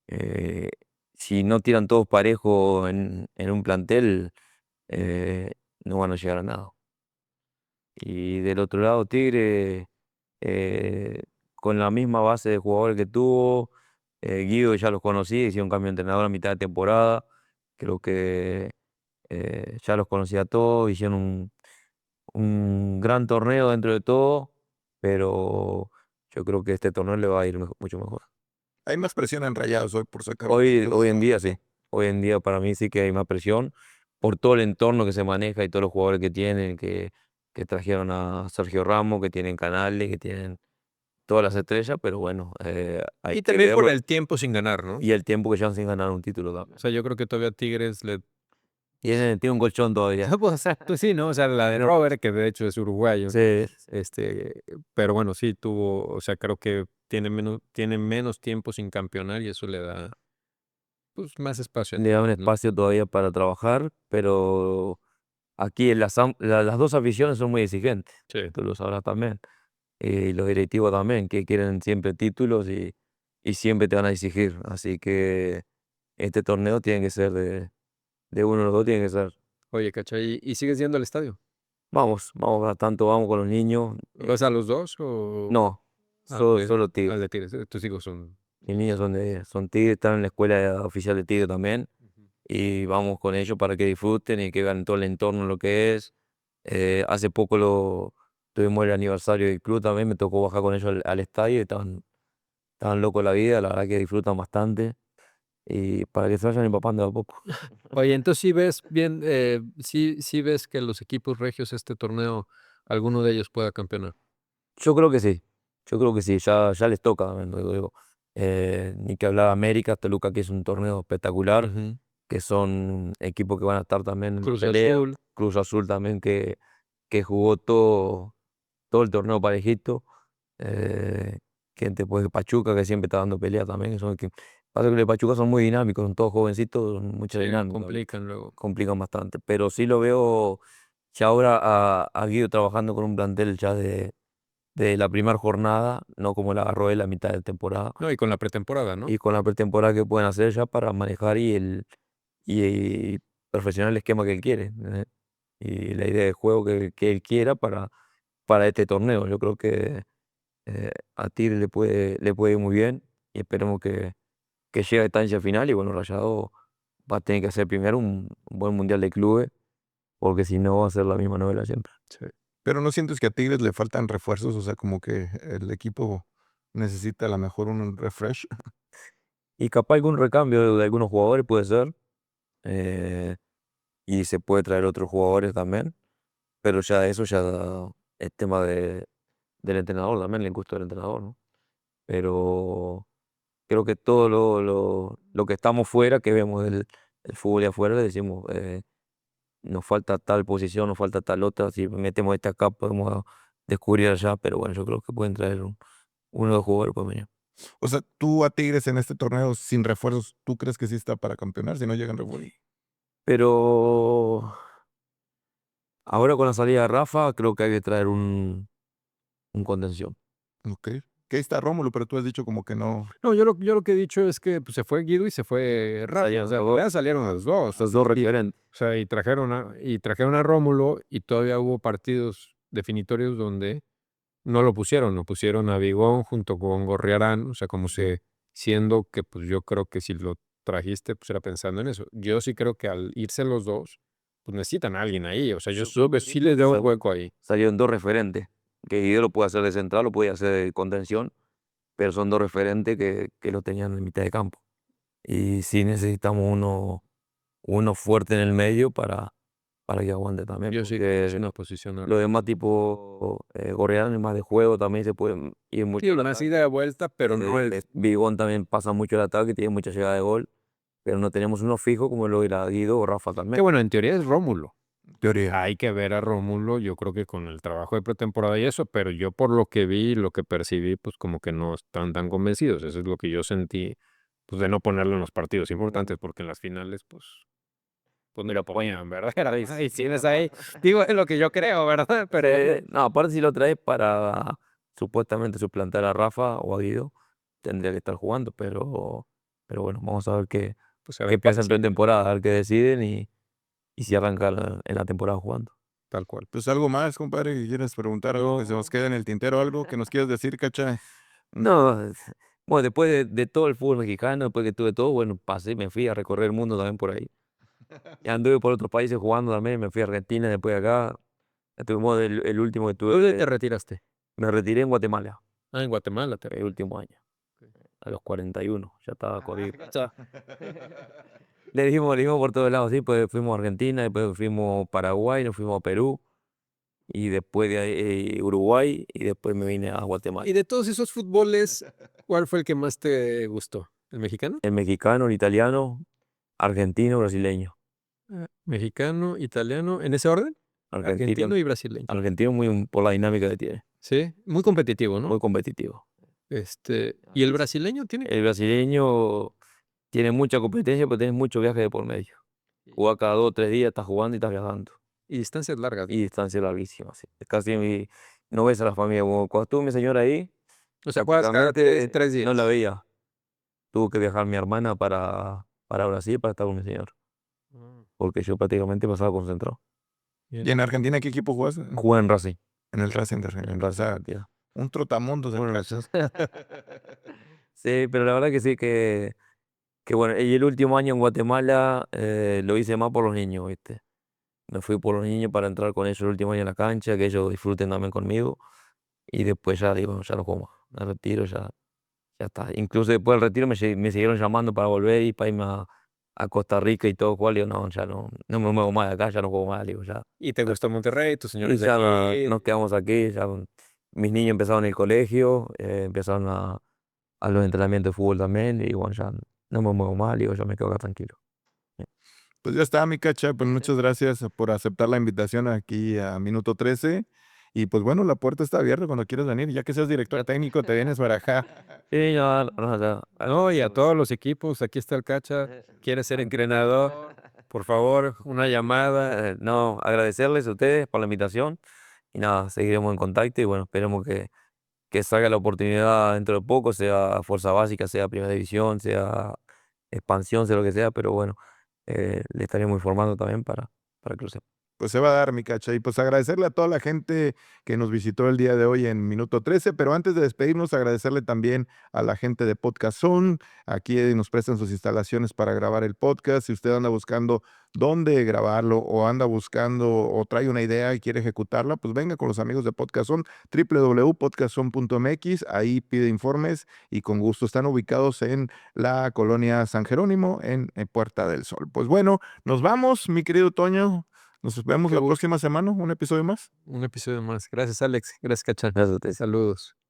Eh, si no tiran todos parejos en un plantel, eh, no van a llegar a nada. Y del otro lado, Tigre, eh, con la misma base de jugadores que tuvo, Guido ya los conocí, hicieron cambio de entrenador a mitad de temporada. Creo que ya los conocía a todos, hicieron un gran torneo dentro de todo, pero yo creo que este torneo le va a ir mucho mejor. Hay más presión en Rayados hoy por sacar. Hoy en día sí, hoy en día para mí sí que hay más presión por todo el entorno que se maneja y todos los jugadores que tienen, que trajeron a Sergio Ramos, que tienen Canales, que tienen todas las estrellas, pero bueno, hay Y que también por verlo. el tiempo sin ganar, ¿no? Y el tiempo que llevan sin ganar un título también. O sea, yo creo que todavía Tigres le. Tiene un colchón todavía. Pues, o sea, pues sí, ¿no? O sea, la de Robert, que de hecho es uruguayo. Sí, Pero bueno, sí tuvo, o sea, creo que tiene menos tiempo sin campeonar y eso le da pues más espacio a le da un Tigres, ¿no? espacio todavía para trabajar, pero aquí las dos aficiones son muy exigentes, Sí. tú lo sabrás también. Y los directivos también, que quieren siempre títulos y siempre te van a exigir. Así que este torneo tiene que ser de uno o los dos, tiene que ser. Oye, ¿cachai? ¿Y sigues yendo al estadio? Vamos, a tanto vamos con los niños. ¿Vas a los dos o...? No, Ok, solo al Tigres. de Tigres? Tus hijos son... Mis niños son Tigres, están en la escuela oficial de Tigre también. Y vamos con ellos para que disfruten y que vean todo el entorno, lo que es. Hace poco tuvimos el aniversario del club también, me tocó bajar con ellos al estadio y estaban locos de la vida, la verdad que disfrutan bastante. Y para que se vayan empapando de a poco. Oye, entonces sí ves bien, sí ves que los equipos regios este torneo alguno de ellos pueda campeonar. Yo creo que sí, ya les toca también, lo digo. Ni que hablar de América, Toluca, que es un torneo espectacular, Ujú. que son equipos que van a estar también en Cruz pelea. Azul. Cruz Azul también, que jugó todo el torneo parejito. Eh, Gente pues de Pachuca, que siempre está dando pelea también. Pasa que los de Pachuca son muy dinámicos, son todos jovencitos, son mucha Sí, dinámica, complican luego. complican bastante. Pero sí lo veo ya ahora a Guido trabajando con un plantel ya de la primera jornada, no como la agarró él a mitad de temporada, No, y con la pretemporada, ¿no? y con la pretemporada que pueden hacer ya para manejar y perfeccionar el esquema que él quiere, y la idea de juego que él quiera para este torneo. Yo creo que a Tigre le puede ir muy bien y esperemos que llegue a estancia final y bueno, Rayado va a tener que hacer primero un buen mundial de clubes, porque si no va a ser la misma novela siempre. Sí. Pero ¿no sientes que a Tigres le faltan refuerzos? O sea, como que el equipo necesita a lo mejor un refresh. Y capaz algún recambio de algunos jugadores puede ser, eh, y se puede traer otros jugadores también, pero ya eso ya es tema del entrenador también, el gusto del entrenador, ¿no? Pero creo que todo lo que estamos fuera, que vemos el fútbol de afuera, le decimos, nos falta tal posición, nos falta tal otra, si metemos esta acá podemos descubrir allá, pero bueno, yo creo que pueden traer uno o dos jugadores por venir. O sea, tú a Tigres en este torneo sin refuerzos, ¿tú crees que sí está para campeonar si no llegan refuerzos? Pero ahora con la salida de Rafa, creo que hay que traer un contención. Ok. Que ahí está Rómulo, pero tú has dicho como que no. No, yo lo que he dicho es que pues, se fue Guido y se fue Rafa. Salieron O sea, los dos. ya salieron los dos. Los dos referentes. O sea, y trajeron a Rómulo y todavía hubo partidos definitorios donde no lo pusieron a Bigón junto con Gorriarán, o sea, siendo que pues yo creo que si lo trajiste, pues era pensando en eso. Yo sí creo que al irse los dos, pues necesitan a alguien ahí, o sea, yo creo que sí les debo el hueco ahí. Salieron dos referentes, que Guido lo puede hacer de central, lo puede hacer de contención, pero son dos referentes que lo tenían en mitad de campo. Y sí necesitamos uno fuerte en el medio para que aguante también, Yo sí creo que es porque una posición. los demás tipo Gorriarán es más de juego, también se pueden ir mucho Sí, al una ataque. ida de vuelta, pero no es. Bigón también pasa mucho el ataque, tiene mucha llegada de gol, pero no tenemos uno fijo como lo era Guido o Rafa Que también. bueno, en teoría es Rómulo. Teoría. Hay que ver a Rómulo, yo creo que con el trabajo de pretemporada y eso, pero yo por lo que vi, lo que percibí, pues como que no están tan convencidos. Eso es lo que yo sentí, pues de no ponerlo en los partidos importantes, porque en las finales, pues no lo ponían, ¿verdad? Era, y si eres ahí, digo, es lo que yo creo, ¿verdad? Pero No, aparte si lo traes para supuestamente suplantar a Rafa o a Guido, tendría que estar jugando, pero bueno, vamos a ver pues a qué ver qué pasa en deciden, pretemporada, a ver qué deciden y si arranca en la temporada jugando. tal cual. Pues algo más, compadre, que quieras preguntar, algo que se nos quede en el tintero, algo que nos quieras decir, cacha. No, bueno, después de todo el fútbol mexicano, después que tuve todo, bueno, pasé, me fui a recorrer el mundo también por ahí. Y anduve por otros países jugando también, me fui a Argentina, después de acá. Estuvimos el último que ¿Dónde te tuve, retiraste? me retiré en Guatemala, Ah, en Guatemala. el último año, a los 41, ya estaba corrido. Le dimos por todos lados, sí, pues fuimos a Argentina, después fuimos a Paraguay, nos fuimos a Perú, y después de ahí Uruguay, y después me vine a Guatemala. Y de todos esos fútboles, ¿cuál fue el que más te gustó? ¿El mexicano? El mexicano, el italiano, argentino, brasileño. Mexicano, italiano, ¿en ese orden? Argentino, Argentino y brasileño. argentino muy por la dinámica que tiene, Sí, muy competitivo, ¿no? muy competitivo. ¿Y el brasileño tiene? El brasileño tiene mucha competencia, pero tiene mucho viaje de por medio. Juega cada 2 o 3 días, estás jugando y estás viajando. Y distancias largas, ¿no? Y distancia larguísima, sí. No ves a la familia. Cuando estuvo mi señora ahí, O sea, juegas cada prácticamente 3 días. no la veía. Tuvo que viajar mi hermana para Brasil para estar con mi señor, Ah, porque yo prácticamente pasaba concentrado. bien. ¿Y en Argentina qué equipo juegas? Jugué en Racing. En el Racing de En Argentina. O Racing sea, Argentina. un trotamundos del Bueno, Racing. sí, pero la verdad que sí, que bueno, y el último año en Guatemala lo hice más por los niños, ¿viste? Me fui por los niños para entrar con ellos el último año en la cancha, que ellos disfruten también conmigo. Y después ya digo, ya no como, me retiro, ya está. Incluso después del retiro me siguieron llamando para volver y para irme a Costa Rica y todo cual, digo, no, ya no me muevo más de acá, ya no juego más, digo, ya. ¿Y te gustó Monterrey? ¿Tus Y señores de ya aquí? nos quedamos aquí, ya mis niños empezaron el colegio, empezaron a los entrenamientos de fútbol también, y bueno, ya no me muevo más, digo, yo me quedo acá tranquilo. Pues ya está, mi cacha, pues muchas gracias por aceptar la invitación aquí a Minuto 13. Y pues bueno, la puerta está abierta cuando quieras venir, ya que seas director técnico, te vienes para acá. Sí, ya, no, ya. No, y a todos los equipos, aquí está el Cacha. ¿Quieres ser entrenador? Por favor, una llamada. No, agradecerles a ustedes por la invitación y nada, seguiremos en contacto y bueno, esperemos que salga la oportunidad dentro de poco, sea Fuerza Básica, sea Primera División, sea Expansión, sea lo que sea, pero bueno, le estaremos informando también para que lo sepan. Pues se va a dar, mi cacha. Y pues agradecerle a toda la gente que nos visitó el día de hoy en Minuto 13, pero antes de despedirnos, agradecerle también a la gente de Podcast Zone. Aquí nos prestan sus instalaciones para grabar el podcast. Si usted anda buscando dónde grabarlo o anda buscando o trae una idea y quiere ejecutarla, pues venga con los amigos de Podcast Zone, www.podcastzone.mx. Ahí pide informes y con gusto están ubicados en la colonia San Jerónimo, en Puerta del Sol. Pues bueno, nos vamos, mi querido Toño. Nos vemos Qué la gusto. próxima semana, un episodio más. Un episodio más. Gracias, Alex. Gracias, Cacha. Gracias a ustedes. Saludos.